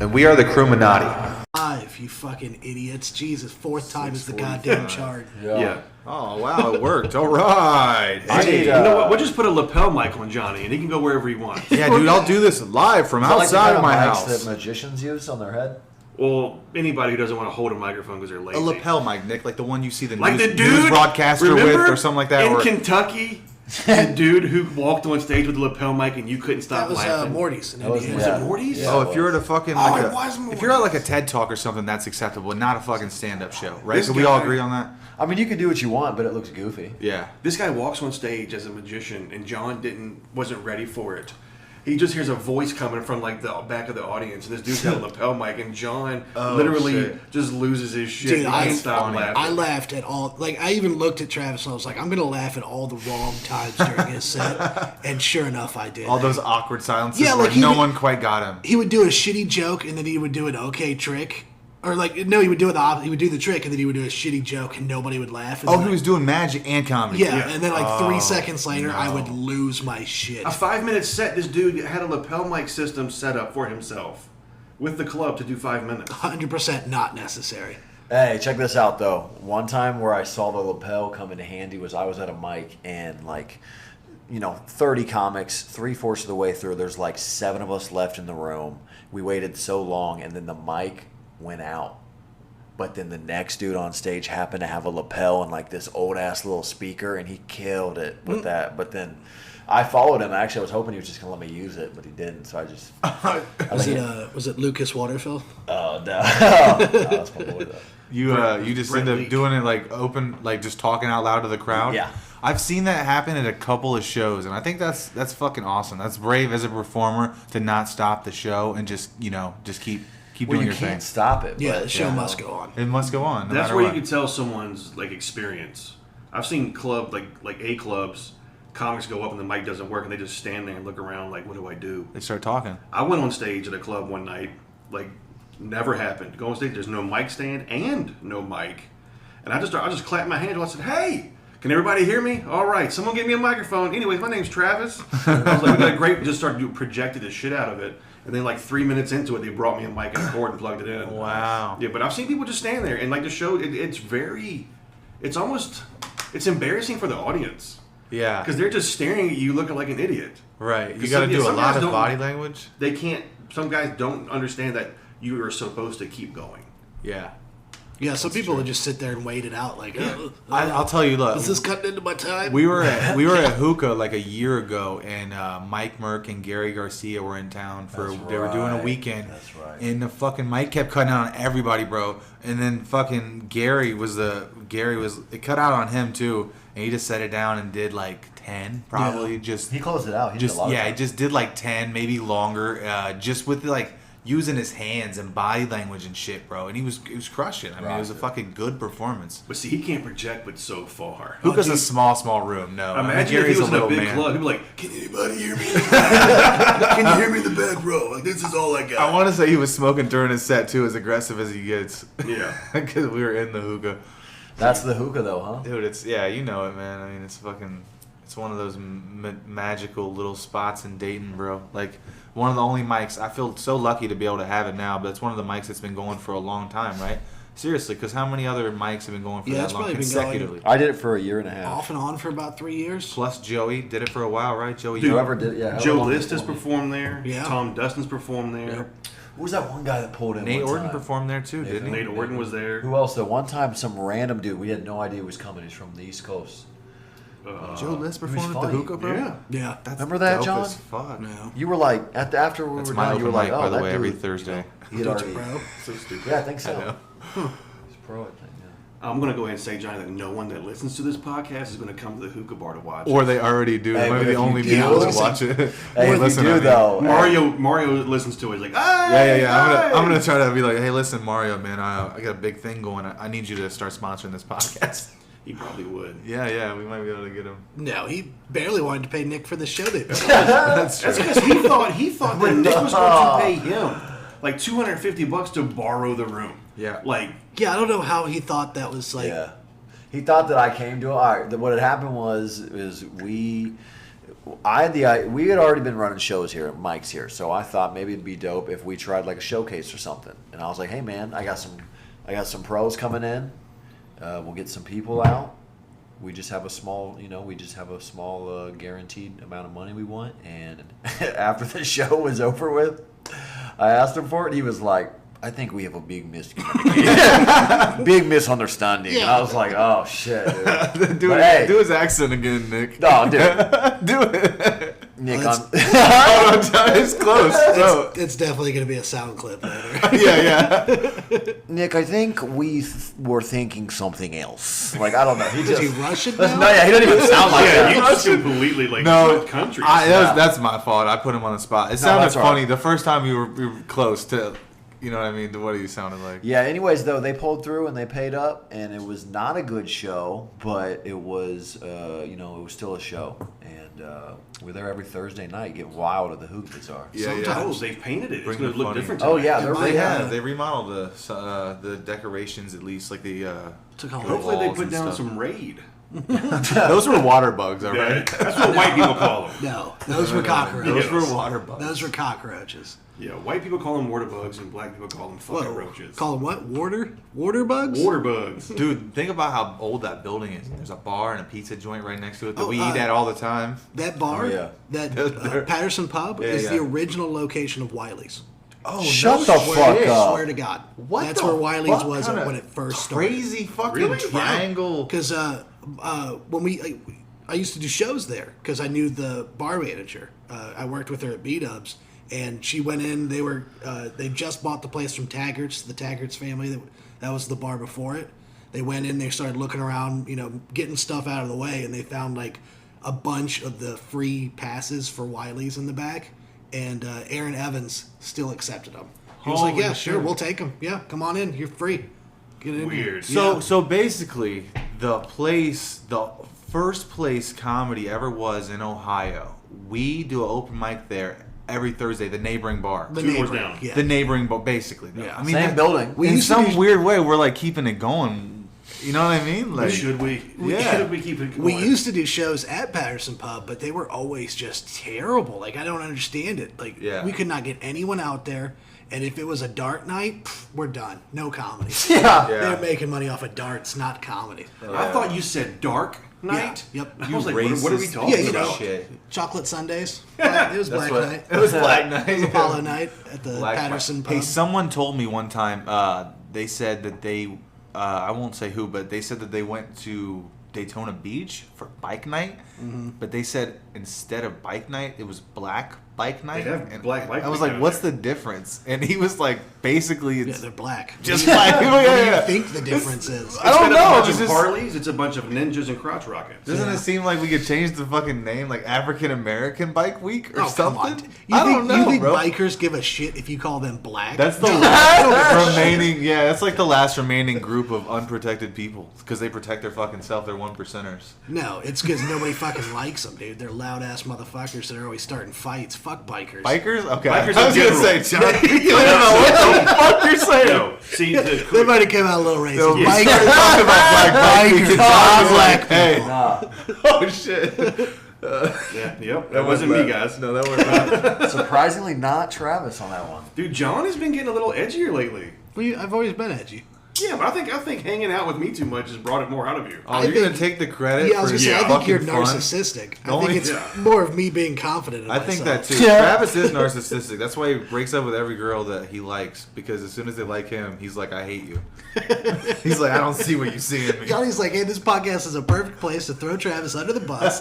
And we are the Crewminati. You fucking idiots. Jesus, fourth time is the goddamn chart. Yeah. Oh, wow, it worked. All right. Hey, you know what? We'll just put a lapel mic on Johnny, and he can go wherever he wants. Yeah, dude, I'll do this live from outside of my house. That magicians use on their head? Well, anybody who doesn't want to hold a microphone because they're lazy. A lapel mic, Nick, like the one you see the like news broadcaster with or something like that. In Kentucky, the dude who walked on stage with the lapel mic and you couldn't stop laughing. That was Morty's. Was it Morty's? Yeah, if you're at a fucking if you're at like a TED Talk or something, that's acceptable, not a fucking stand-up show, right? So we all agree on that. I mean, you can do what you want, but it looks goofy. Yeah. This guy walks on stage as a magician, and John wasn't ready for it. He just hears a voice coming from like the back of the audience, and this dude's got a lapel mic, and John literally just loses his shit. Dude, he can't stop laughing. I laughed at all. Like, I even looked at Travis and I was like, I'm gonna laugh at all the wrong times during his set, and sure enough, I did. All those awkward silences Yeah, where like no one quite got him. He would do a shitty joke, and then he would do an okay trick. Or like, no, he would do he would do the trick, and then he would do a shitty joke, and nobody would laugh. And he was doing magic and comedy. Yeah, and then like 3 seconds later, I would lose my shit. A 5-minute set, this dude had a lapel mic system set up for himself with the club to do 5 minutes. 100% not necessary. Hey, check this out, though. One time where I saw the lapel come in handy was I was at a mic, and 30 comics, 3/4 of the way through, there's like 7 of us left in the room. We waited so long, and then the mic went out, but then the next dude on stage happened to have a lapel and like this old ass little speaker, and he killed it with that. But then I followed him. Actually, I was hoping he was just gonna let me use it, but he didn't. So I just was it Lucas Waterfill? Oh no, that's my boy though. You just end up doing it like open, like just talking out loud to the crowd. Yeah, I've seen that happen at a couple of shows, and I think that's fucking awesome. That's brave as a performer to not stop the show and just keep doing your thing. You can't stop it. Yeah, the show must go on. It must go on. That's where you can tell someone's like experience. I've seen like A clubs, comics go up and the mic doesn't work, and they just stand there and look around like, what do I do? They start talking. I went on stage at a club one night, like never happened. Go on stage, there's no mic stand and no mic, and I just clapped my hands. I said, hey. Can everybody hear me? All right, someone give me a microphone. Anyways, my name's Travis. I was like, we got a great. Just started projected the shit out of it, and then like 3 minutes into it, they brought me a mic and a cord and plugged it in. Wow. Yeah, but I've seen people just stand there and like the show. It's embarrassing for the audience. Yeah. Because they're just staring at you, looking like an idiot. Right. You got to do a lot of body language. They can't. Some guys don't understand that you are supposed to keep going. Yeah. Yeah, some people would just sit there and wait it out. Like, I'll tell you, look, is this cutting into my time? We were at Hookah like a year ago, and Mike Merck and Gary Garcia were in town they were doing a weekend. That's right. And the fucking mic kept cutting out on everybody, bro. And then fucking it cut out on him too, and he just set it down and did like 10, probably. Yeah. He closed it out. He just did like 10, maybe longer, just with like using his hands and body language and shit, bro. And he was crushing. I mean, it was a fucking good performance. But see, he can't project but so far. Hookah's a small room. No, imagine if he was in a big club. He'd be like, "Can anybody hear me? Can you hear me in the back row? Like, this is all I got." I want to say he was smoking during his set too, as aggressive as he gets. Yeah, because we were in the Hookah. That's the Hookah, though, huh? Dude, you know it, man. I mean, it's one of those magical little spots in Dayton, bro. Like, one of the only mics. I feel so lucky to be able to have it now, but it's one of the mics that's been going for a long time, right? Seriously, because how many other mics have been going for that long consecutively? I did it for a year and a half. Off and on for about 3 years. Plus Joey did it for a while, right? Joey, whoever did, yeah. Joe List has performed there. Yeah. Tom Dustin's performed there. Yep. Who was that one guy that pulled in? Nate one Orton time? performed there too, didn't he? Nate Orton was there. Who else? Though one time, some random dude. We had no idea he was coming. He's from the East Coast. Joe List performed at the Hookah, bro? Yeah. That's Remember that, dope John? As fuck. No. You were like, after we That's were my done, you were open like, mic, oh, by the that way, dude, every Thursday. He had already, So stupid. yeah, I think so. I know. He's pro, I think. Yeah. I'm going to go ahead and say, Johnny, that no one that listens to this podcast is going to come to the Hookah bar to watch Or it. they already do. Hey, They might be but the if only you people do, that watch it. Hey, if you do, though. Mario listens to it. He's like, hey, Yeah. I'm gonna try to be like, hey, listen, Mario, man, I got a big thing going. I need you to start sponsoring this podcast. He probably would. Yeah, we might be able to get him. No, he barely wanted to pay Nick for the show. That's That's because he thought that Nick was going to pay him like $250 to borrow the room. Yeah. Like, Yeah, I don't know how he thought that was like. Yeah. He thought that I came to. All right. What had happened was we we had already been running shows here, Mike's here, so I thought maybe it'd be dope if we tried like a showcase or something. And I was like, hey man, I got some pros coming in. We'll get some people out. We just have a small, guaranteed amount of money we want. And after the show was over with, I asked him for it. And he was like, I think we have a big miscommunication, big misunderstanding. And I was like, oh shit, dude. do his accent again, Nick. No, dude. Do it. Nick, It's close. It's definitely going to be a sound clip later. Yeah. Nick, I think we were thinking something else. Like, I don't know. Did he rush it now? No, yeah, he doesn't even sound like Yeah, that. you just completely No, country. That's my fault. I put him on the spot. It sounded that's all funny right. the first time we were close to, you know what I mean? What he sounded like. Yeah, anyways, though, they pulled through and they paid up, and it was not a good show, but it was, it was still a show. And we're there every Thursday night, get wild at the Hoop Bazaar. Yeah, Sometimes they've painted it. It's Bring going the to look funny. different. Oh, tonight. yeah, They Yeah. have. They remodeled the decorations at least, like the. Took all the Hopefully they walls put and down stuff. some raid. Those were water bugs, all Yeah, right. that's what white people call them. No, those were cockroaches. Those were water bugs. Those were cockroaches. Yeah, white people call them water bugs, and black people call them fucking Whoa. roaches. Call them what? Water bugs? Water bugs. Dude, think about how old that building is. There's a bar and a pizza joint right next to it that Oh, we eat at all the time. That bar, Oh, yeah. that Patterson Pub, is the original location of Wiley's. Oh, Shut the shit. fuck up. Swear to God. What That's the where Wiley's fuck was kinda when it first started. Crazy fucking Really? triangle. Because when I used to do shows there because I knew the bar manager. I worked with her at B-Dubs, and she went in. They just bought the place from Taggart's, the Taggart's family. That was the bar before it. They went in. They started looking around, getting stuff out of the way, and they found like a bunch of the free passes for Wiley's in the back. And Aaron Evans still accepted them. He was like, Holy "Yeah, sure, shit. we'll take them. Yeah, come on in. You're free. Get in." Weird. Yeah. So basically, the first place comedy ever was in Ohio. We do an open mic there every Thursday, the neighboring bar. The 2 doors neighbor, down. yeah. The neighboring bar, basically. Though. Yeah. I mean, Same building. We in used to some do- weird way, we're like keeping it going. You know what I mean? Like, Should we? Yeah. Should we keep it going? We used to do shows at Patterson Pub, but they were always just terrible. Like, I don't understand it. Like, Yeah. we could not get anyone out there, and if it was a dart night, we're done. No comedy. Yeah. They're making money off of darts, not comedy. I thought you said dark night. Yeah, yep. I was like, what are we racist talking Yeah, you about? know. shit. Chocolate Sundays. It was That's Black what Night. it was. Black Night. It was Apollo Night at the Black Patterson Pub. Hey, someone told me one time. They said that they. I won't say who, but they said that they went to Daytona Beach for bike night. Mm-hmm. But they said instead of bike night, it was black bike night. have and black bike I was night like, down "What's there." the difference?" And he was like, "Basically, Yeah, it's they're black. just What do you- like What do you yeah. think the difference is? I don't Instead of know. a bunch It's of just- Harleys, it's a bunch of ninjas and crotch rockets. Doesn't it seem like we could change the fucking name, like African American Bike Week or Oh, come on. something? You I think, don't know, you think bro. bikers give a shit if you call them black? That's the last remaining. Yeah, that's like the last remaining group of unprotected people because they protect their fucking self. They're one percenters. No, it's because nobody fucking likes them, dude. They're loud ass motherfuckers that are always starting fights. Fuck bikers. Bikers? Okay. Bikers I was in gonna general. say, John. I don't know what the fuck you're saying. No, see, They might have came out a little racist. No, Bikers. talking about black bikers. Bikers. I was Black like, hey, Nah. oh shit. that wasn't me, guys. No, that wasn't me. Surprisingly, not Travis on that one. Dude, John has been getting a little edgier lately. I've always been edgy. Yeah, but I think hanging out with me too much has brought it more out of you. Oh, I you're gonna think- take the credit Yeah, I was for gonna say, I think fucking you're fun? narcissistic. I Only- think it's Yeah. more of me being confident in I think that myself. too. Yeah. Travis is narcissistic. That's why he breaks up with every girl that he likes because as soon as they like him, he's like, "I hate you." He's like, "I don't see what you see in me." Johnny's like, hey, this podcast is a perfect place to throw Travis under the bus.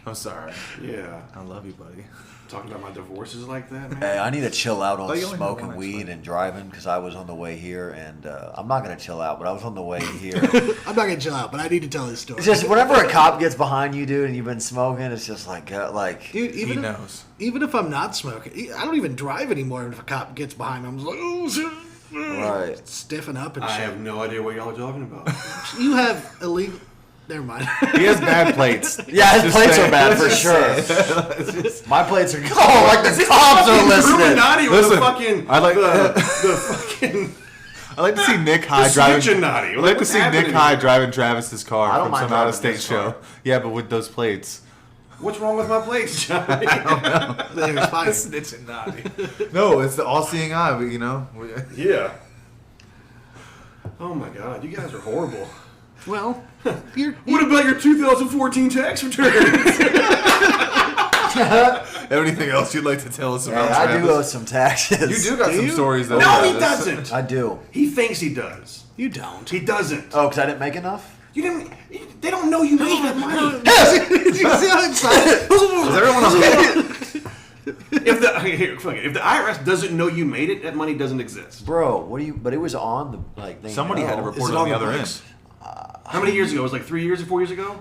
I'm sorry. Yeah. I love you, buddy. Talking about my divorces like that, man. Hey, I need to chill out on But you only have smoking one, weed actually. and driving because I was on the way here, and I'm not gonna chill out, but I was on the way here. I'm not gonna chill out, but I need to tell this story. It's just whenever a cop gets behind you, dude, and you've been smoking, it's just like, Dude, He even if, knows. even if I'm not smoking, I don't even drive anymore. If a cop gets behind me, I'm just like, oh, shit. Right. Stiffen up and I shit. have no idea what y'all are talking about. You have illegal. Never mind. He has bad plates. Yeah, his Just plates saying. are bad for Just sure. saying. It's just- My plates are like the cops are listening. Crewminati with Listen, the fucking I like- the fucking. I like to see Nick High driving. Snitchinati. I like to What's see Nick happening High here? driving Travis's I car don't from mind some driving out-of-state this show. car. Yeah, but with those plates. What's wrong with my plates, Johnny? They're expired. Snitching naughty. No, it's the all-seeing eye. But, Yeah. Oh my God, you guys are horrible. Well, you're What about your 2014 tax returns? Anything else you'd like to tell us about? I do Travis? owe some taxes. You do got some you? stories though. No, he Travis. doesn't. I do. He thinks he does. you don't. He doesn't. Oh, because I didn't make enough? You didn't. They don't know you made that money. Did you see how excited? Is everyone else? If the IRS doesn't know you made it, that money doesn't exist. Bro, what do you... But it was on the... like. They Somebody had to know. report it it on on the the other books? end. How many years ago? It was like 3 years or 4 years ago.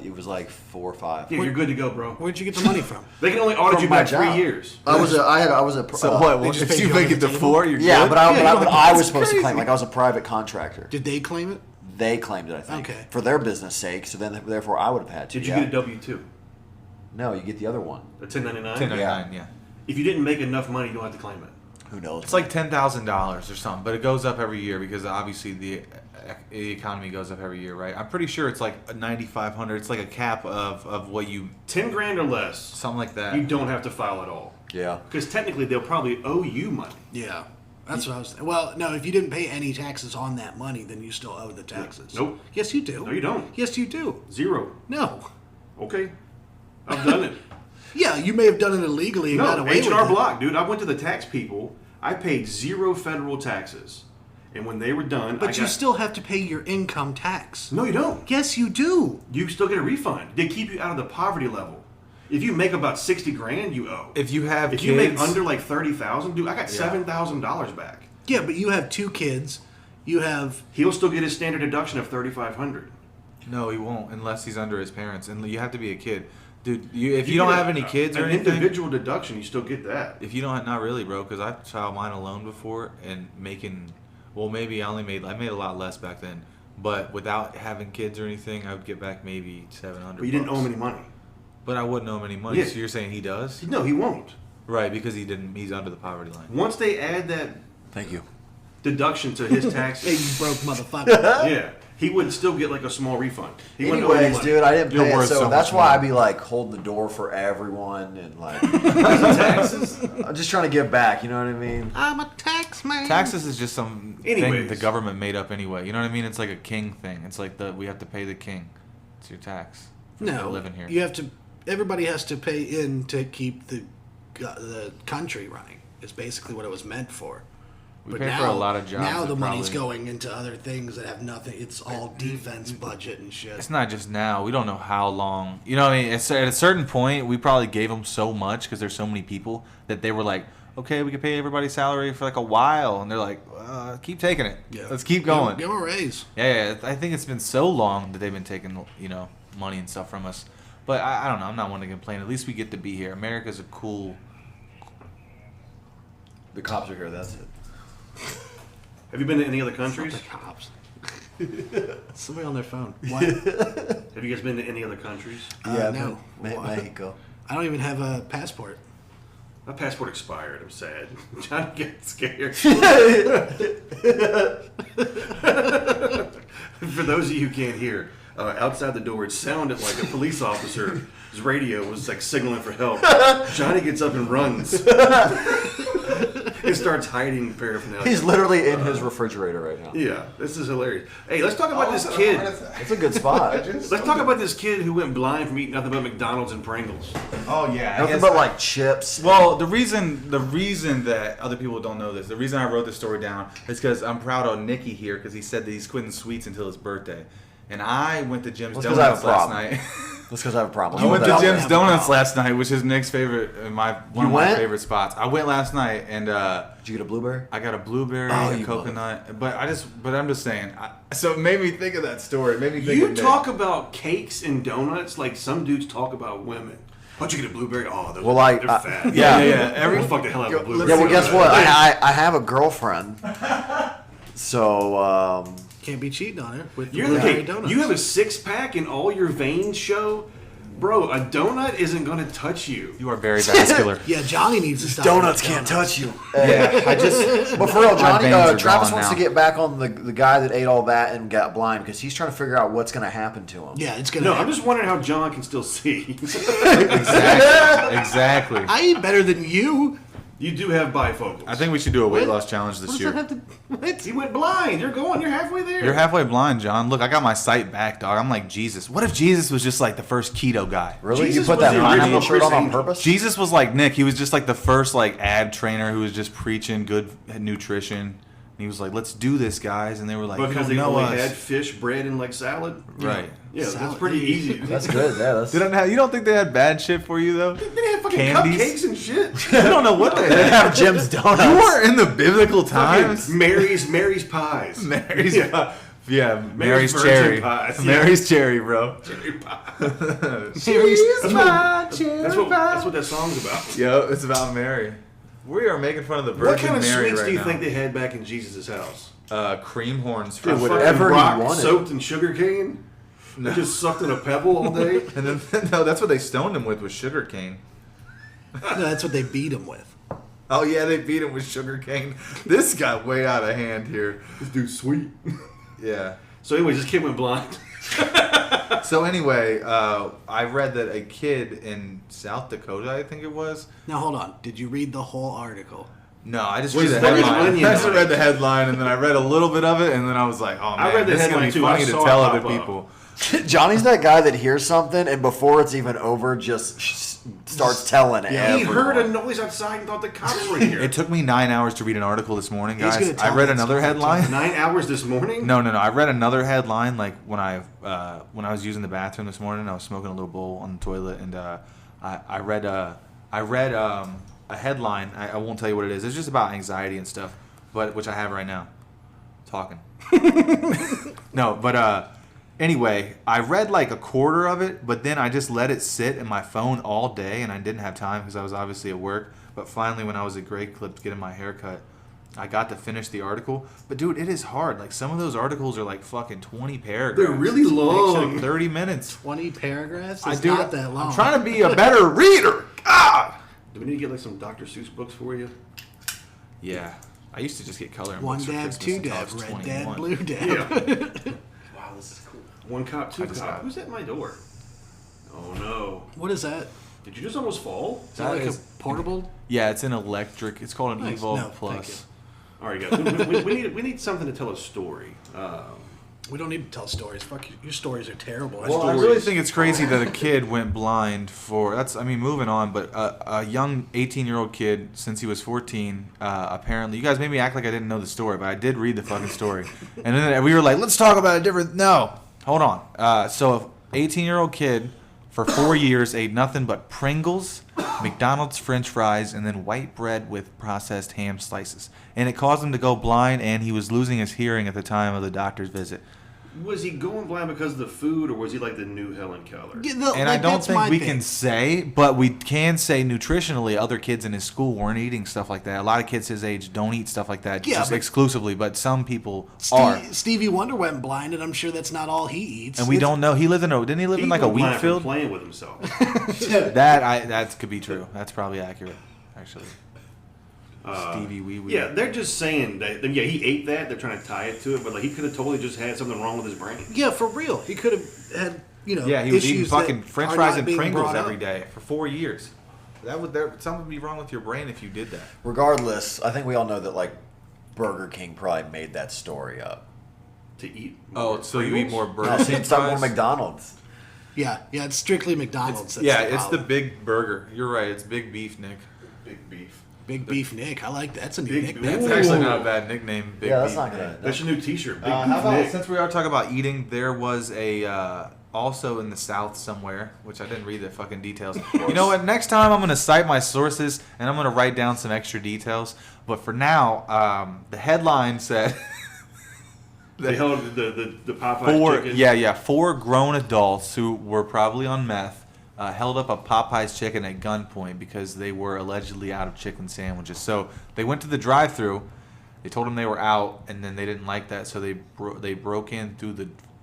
It was like 4 or 5. Yeah, you're good to go, bro. Where'd you get the money from? They can only audit From you my back 3 job. years. I was a... So what? They just If paid you you make under it the to table? 4, you're Yeah, good? but I That's was supposed to crazy. claim. Like, I was a private contractor. Did they claim it? They claimed it, I think. Okay. For their business sake, so then therefore I would have had to. Did you yeah. get a W-2? No, you get the other one. A 1099? 1099, yeah. If you didn't make enough money, you don't have to claim it. Who knows? It's like $10,000 or something, but it goes up every year because obviously the economy goes up every year, right? I'm pretty sure it's like $9,500. It's like a cap of what you 10 grand or less, something like that. you don't have to file at all. Yeah. Because technically, they'll probably owe you money. Yeah. That's what I was. Well, no. If you didn't pay any taxes on that money, then you still owe the taxes. Nope. Yes, you do. No, you don't. Yes, you do. 0. No. Okay. I've done it. Yeah, you may have done it illegally and got No, away with H&R it. Block, dude. I went to the tax people. I paid 0 federal taxes. And when they were done, But you still have to pay your income tax. No, you don't. Yes, you do. You still get a refund. They keep you out of the poverty level. If you make about 60 grand, you owe. If you have If kids, you make under like 30,000, dude, I got $7,000 back. Yeah, but you have 2 kids. You have. He'll still get his standard deduction of 3,500. no, he won't unless he's under his parents, and you have to be a kid, dude. If you don't get have any kids or an anything, individual deduction, you still get that. if you don't, not really, bro, because I filed mine alone before and making, well, maybe I made a lot less back then, but without having kids or anything, I would get back maybe $700. But you didn't owe him any money. But I wouldn't owe him any money. Yeah. So you're saying he does? No, he won't. Right, because he didn't. He's under the poverty line. Once they add that Thank you. deduction to his Hey, taxes, you broke motherfucker. yeah, he would still get like a small refund. He wouldn't owe any Anyways, money. dude, I didn't You're pay it, worth so so that's much why more. I'd be like holding the door for everyone and like Taxes. I'm just trying to give back. You know what I mean? I'm a tax man. Taxes is just some thing Anyways. the government made up anyway. You know what I mean? It's like a king thing. It's like we have to pay the king. It's your tax. For No, living here. you have to. Everybody has to pay in to keep the country running. Is basically what it was meant for. We pay for a lot of jobs Now that the money's probably- going into other things that have nothing. It's all defense budget and shit. It's not just now. We don't know how long. You know what I mean? At a certain point, we probably gave them so much because there's so many people that they were like, okay, we can pay everybody's salary for like a while. And they're like, keep taking it. Yeah. Let's keep going. Give 'em a raise. Yeah, I think it's been so long that they've been taking, money and stuff from us. But I don't know. I'm not one to complain. At least we get to be here. America's a cool. The cops are here. That's it. Have you been to any other The countries? cops. Somebody on their phone. What? Have you guys been to any other countries? No. Mexico. I don't even have a passport. My passport expired. I'm sad. John gets scared. For those of you who can't hear, outside the door, it sounded like a police officer's radio was like signaling for help. Johnny gets up and runs. He starts hiding paraphernalia. He's literally in his refrigerator right now. Yeah, this is hilarious. Hey, let's talk about this kid. It's a good spot. Let's talk about this kid who went blind from eating nothing but McDonald's and Pringles. Oh yeah. Nothing but like chips. Well, the reason that other people don't know this, the reason I wrote this story down is because I'm proud of Nicky here because he said that he's quitting sweets until his birthday, and I went to Jim's That's 'cause I have Donuts a last problem. night. That's because I have a problem. I went to don't Jim's have a Donuts problem. last night, which is Nick's favorite, one of my went? favorite spots. I went last night and Did you get a blueberry? I got a blueberry, Oh, a you coconut, but I'm just saying. So it made me think of that story. It made me think You of Nick. talk about cakes and donuts like some dudes talk about women. Why'd you get a blueberry? Oh, those Well, they're fat. Yeah. Everyone fuck the hell out of a blueberry. Yeah, well, guess what? I have a girlfriend. So, Can't be cheating on her with You're blueberry okay, donuts. you have a 6-pack and all your veins show. Bro, a donut isn't going to touch you. You are very vascular. Yeah, Johnny needs to stop. Donuts with can't donuts. touch you. Yeah, I just. But for real, Johnny, veins are Travis gone wants now. to get back on the guy that ate all that and got blind because he's trying to figure out what's going to happen to him. Yeah, it's gonna. No, happen. I'm just wondering how John can still see. Exactly. I eat better than you. You do have bifocals. I think we should do a weight What? loss challenge What this does year. that have to? What? He went blind. You're halfway there. You're halfway blind, John. Look, I got my sight back, dog. I'm like Jesus. What if Jesus was just like the first keto guy? Really? Jesus You put was that the pineapple original shirt on Chris purpose? Jesus was like Nick. He was just like the first like ad trainer who was just preaching good nutrition. And he was like, "Let's do this, guys." And they were like, Because "You they don't know only us." had fish, bread, and like salad. Right. Yeah, Salad. that's pretty easy. That's good. Yeah, that's. They don't have, you don't think they had bad shit for you though? They had fucking Candies? cupcakes and shit. I don't know what they They had. have Jim's Donuts. You were in the biblical times. Fucking Mary's pies. Mary's, Yeah. yeah, Mary's virgin cherry. pies, yeah. Mary's cherry, bro. Cherry pie. She's my That's cherry what pie. that song's about. Yo, it's about Mary. We are making fun of the Virgin What kind of Mary sweets right do you now. think they had back in Jesus' house? Cream horns. Dude, from whatever he rock wanted. soaked in sugar cane. No. Just sucked in a pebble all day. And then no, that's what they stoned him with was sugar cane. No, that's what they beat him with. Oh yeah, they beat him with sugar cane. This got way out of hand here. This dude's sweet. Yeah. So anyway, this kid went blind. So anyway, I read that a kid in South Dakota, I think it was. Now hold on. Did you read the whole article? No, I just Was read the Larry's headline. Onion I just on read it? the headline, and then I read a little bit of it, and then I was like, "Oh man, I read the this is gonna headline, be too. I funny to saw it tell pop other up. people." Johnny's that guy that hears something and before it's even over just starts telling Yeah, He heard a everyone. noise outside and thought the cops were here. It took me 9 hours to read an article this morning, He's guys. gonna I tell read that another story headline. 9 hours this morning? No. I read another headline like when I was using the bathroom this morning. I was smoking a little bowl on the toilet, and I read a headline. I won't tell you what it is. It's just about anxiety and stuff, but which I have right now. Talking. No, but anyway, I read like a quarter of it, but then I just let it sit in my phone all day, and I didn't have time because I was obviously at work. But finally, when I was at Great Clips getting my hair cut, I got to finish the article. But dude, it is hard. Like some of those articles are like fucking 20 paragraphs. They're really Takes long. like 30 minutes. 20 paragraphs? I It's do. not that long. I'm trying to be a better reader. God. Do we need to get like some Dr. Seuss books for you? Yeah, I used to just get coloring One books for dab, Christmas two until I dab, was red 21. dab, blue dab. Yeah. Wow, this is cool. One cop, two I just cop. got- Who's at my door? Oh no. What is that? Did you just almost fall? Is that like is- a portable? Yeah, it's an electric. It's called an Nice. Evolve No, thank Plus. you. All right, guys. We need something to tell a story. We don't need to tell stories. Fuck you. Your stories are terrible. Well, I really think it's crazy that a kid went blind for that's. I mean, moving on, but a young 18-year-old kid since he was 14. Apparently, you guys made me act like I didn't know the story, but I did read the fucking story. And then we were like, let's talk about a different. No, hold on. So, 18-year-old kid for 4 years ate nothing but Pringles, McDonald's French fries, and then white bread with processed ham slices. And it caused him to go blind, and he was losing his hearing at the time of the doctor's visit. Was he going blind because of the food, or was he like the new Helen Keller? Yeah, And I don't think we can say, but we can say nutritionally, other kids in his school weren't eating stuff like that. A lot of kids his age don't eat stuff like that Yeah, just but- exclusively, but some people are. Stevie Wonder went blind, and I'm sure that's not all he eats. And we It's- don't know. He lived in didn't he live in like a went blind wheat from field? playing with himself. That could be true. That's probably accurate, actually. Stevie Wee Wee. Yeah, they're just saying that. Yeah, he ate that. They're trying to tie it to it, but like he could have totally just had something wrong with his brain. Yeah, for real. He could have had, Yeah, he was eating issues that fucking French are fries not and being Pringles brought every up. day for 4 years. Something would be wrong with your brain if you did that. Regardless, I think we all know that like Burger King probably made that story up. To eat. Oh, more so you eat Pringles? more No, Burger see, King it's not more fries? McDonald's. Yeah, it's strictly McDonald's. That's Yeah, the it's the problem. big burger. You're right. It's big beef, Nick. Big beef. Big Beef Nick. I like that. That's a new Big nickname. That's Ooh. actually not a bad nickname. Big Yeah, that's beef. not gonna. That's your new T-shirt. Big How beef about, Nick. since we are talking about eating, there was a also in the South somewhere, which I didn't read the fucking details. You know what? Next time I'm going to cite my sources and I'm going to write down some extra details. But for now, the headline said They held the Popeye chicken. four grown adults who were probably on meth held up a Popeye's chicken at gunpoint because they were allegedly out of chicken sandwiches. So they went to the drive-thru. They told them they were out, and then they didn't like that, so they broke in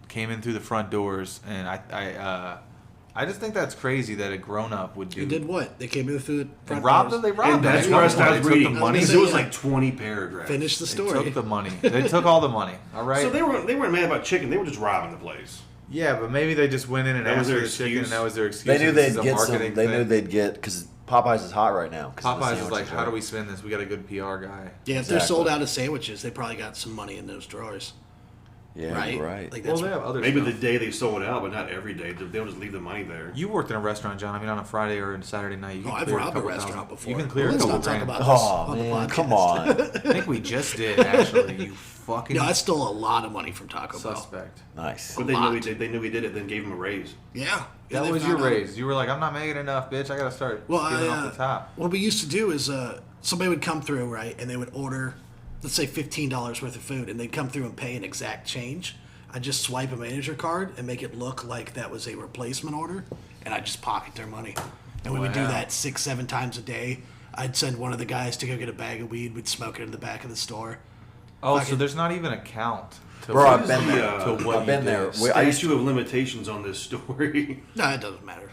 came in through the front doors, and I I just think that's crazy that a grown up would do. They did what? They came in through the They front robbed doors. them. They robbed And them. that's They where I took the money. started They took reading. the money. I was It gonna was say, like 20 paragraphs. Finish the They story. took the money. They took all the money. All right. So they weren't mad about chicken. They were just robbing the place. Yeah, but maybe they just went in and That was asked for their the chicken, excuse. and that was their excuse. They knew This they'd is a get some. marketing They knew thing. they'd get because Popeyes is hot right now. 'cause of the Popeyes is like, sandwiches, how do right? we spin this? We got a good PR guy. Yeah, if they're Exactly. sold out of sandwiches, they probably got some money in those drawers. Yeah, Right? you're right. Like Well, that's they have other Maybe stuff. the day they sold out, but not every day. They'll just leave the money there. You worked in a restaurant, John. I mean, on a Friday or a Saturday night, you can I've clear robbed a couple restaurant thousand. before. You can clear Let's a couple not talk grand. about this Oh on the man, podcast. come on. I think we just did actually. You fucking No, I stole a lot of money from Taco Bell. suspect. Nice. But they lot. knew he did. They knew he did it. Then gave him a raise. Yeah. That they was found your out. raise. You were like, I'm not making enough, bitch. I gotta start Well, giving off the top. what we used to do is somebody would come through, right, and they would order, let's say $15 worth of food, and they'd come through and pay an exact change. I'd just swipe a manager card and make it look like that was a replacement order, and I'd just pocket their money. And we would do Wow. that 6-7 times a day. I'd send one of the guys to go get a bag of weed. We'd smoke it in the back of the store. Oh, so fucking- there's not even a count. To Bro, what I've is been the, there. To what I've been you there. did. I used Statute of limitations on this story. No, it doesn't matter.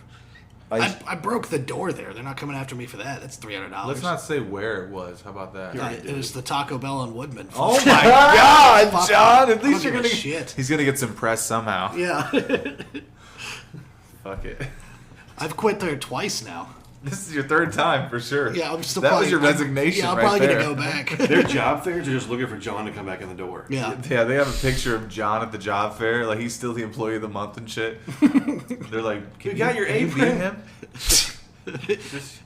I broke the door there. They're not coming after me for that. That's $300. Let's not say where it was. How about that? It was the Taco Bell on Woodman. Oh my God, Fuck John! it. At I least don't you're give gonna a shit. He's gonna get some press somehow. Yeah. Fuck it. I've quit there twice now. This is your third time for sure. Yeah, I'm still That probably, was your resignation Yeah, I'm right probably there. going to go back. Their job fairs are just looking for John to come back in the door. Yeah. Yeah, they have a picture of John at the job fair. Like, he's still the employee of the month and shit. They're like, You got your can you beat apron? him? Just,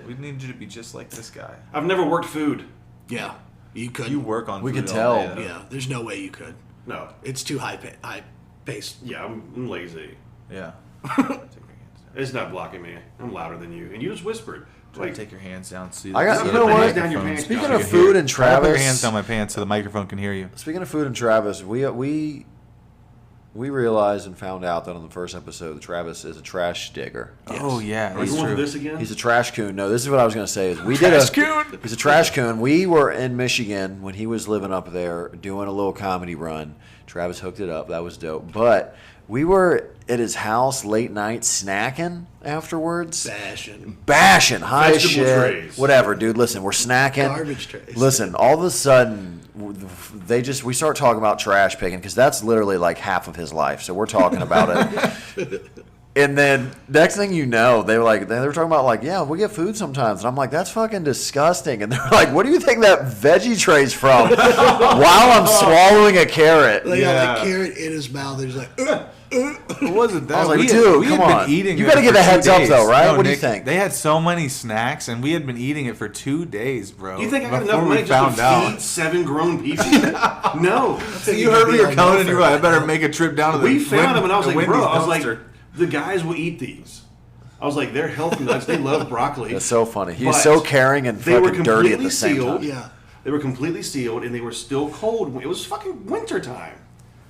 we need you to be just like this guy. I've never worked food. Yeah. You could. You work on We food could all tell. day, though. Yeah, there's no way you could. No. It's too high paced. Yeah, I'm lazy. Yeah. Take your hands down. It's not blocking me. I'm louder than you. And you just whispered. Like, Take your hands down. So I got- so you that know the what? microphone- Down your pants, Speaking John. of you can food hear. and Try to put your Travis, hands down my pants so the microphone can hear you. speaking of food and Travis, we realized and found out that on the first episode, that Travis is a trash digger. Oh yeah, are we that's going true. for this again? He's a trash coon. No, this is what I was going to say. Is we Trash did a coon? He's a trash coon. We were in Michigan when he was living up there doing a little comedy run. Travis hooked it up. That was dope. But we were at his house late night snacking afterwards. Bashing high as Vegetable shit. trays. Whatever, dude. Listen, we're snacking. Garbage trays. Listen, all of a sudden, we start talking about trash picking because that's literally like half of his life. So we're talking about it. And then next thing you know, they were talking about like, yeah, we get food sometimes, and I'm like, that's fucking disgusting. And they're like, what do you think that veggie tray's from? While I'm swallowing a carrot. Like, Yeah. got that carrot in his mouth. He's like, It wasn't that. I was like, we dude, had come been on. eating You it gotta for give a 2 heads up, days. though, right? No, What do you Nick, think? They had so many snacks, and we had been eating it for 2 days, bro. Do you think I got before enough we money just found to out. feed 7 grown people? No. So you heard me were coming, and you were like, I better make a trip down to the We found them, and I was the like, bro, Wendy's I was like, dumpster. the guys will eat these. I was like, they're healthy nuts. They love broccoli. That's so funny. He's But so caring and they were fucking dirty at completely the same sealed. time. yeah. They were completely sealed, and they were still cold. It was fucking winter time.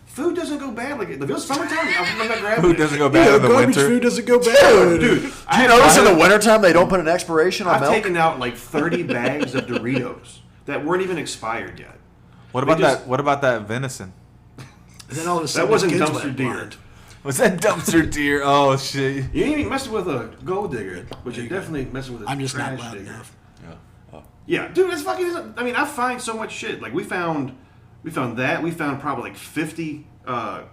Food doesn't go bad. Like if it was summertime, I'm not grabbing Food it. doesn't go bad Yeah, in the garbage winter. food doesn't go bad. Dude, Do you notice in the wintertime they don't put an expiration on I've milk? taken out like 30 bags of Doritos that weren't even expired yet. What about They just- that? What about that venison? And then all of a sudden, That wasn't his kids dumpster went deer. blind. Was that dumpster deer? Oh shit! You ain't even messing with a gold digger, but you're definitely messing with a I'm just not trash loud digger. enough. Yeah, dude, that's fucking. I mean, I find so much shit. Like we found that. We found probably like 50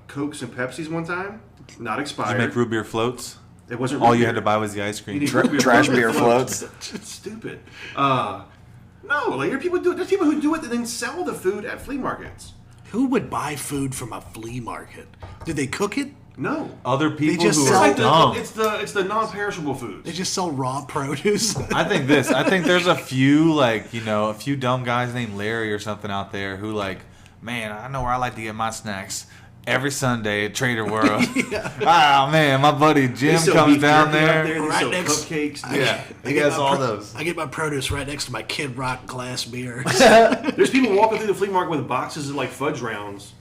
Cokes and Pepsis one time, not Did expired. you make root beer floats? It wasn't. All root you beer. had to buy was the ice You cream. need root trash root beer floats. It's stupid. No, like there are people do it. There's people who do it and then sell the food at flea markets. Who would buy food from a flea market? Did they cook it? No, Other people just who sell- are like dumb. it's the non-perishable foods. They just sell raw produce. I think this. I think there's a few a few dumb guys named Larry or something out there who like, man, I know where I like to get my snacks every Sunday at Trader World. Ah man, my buddy They Jim sell comes beef down jerky out there. They Right sell next- cupcakes. Yeah, I he get has my all those. I get my produce right next to my Kid Rock glass beer. There's people walking through the flea market with boxes of like fudge rounds,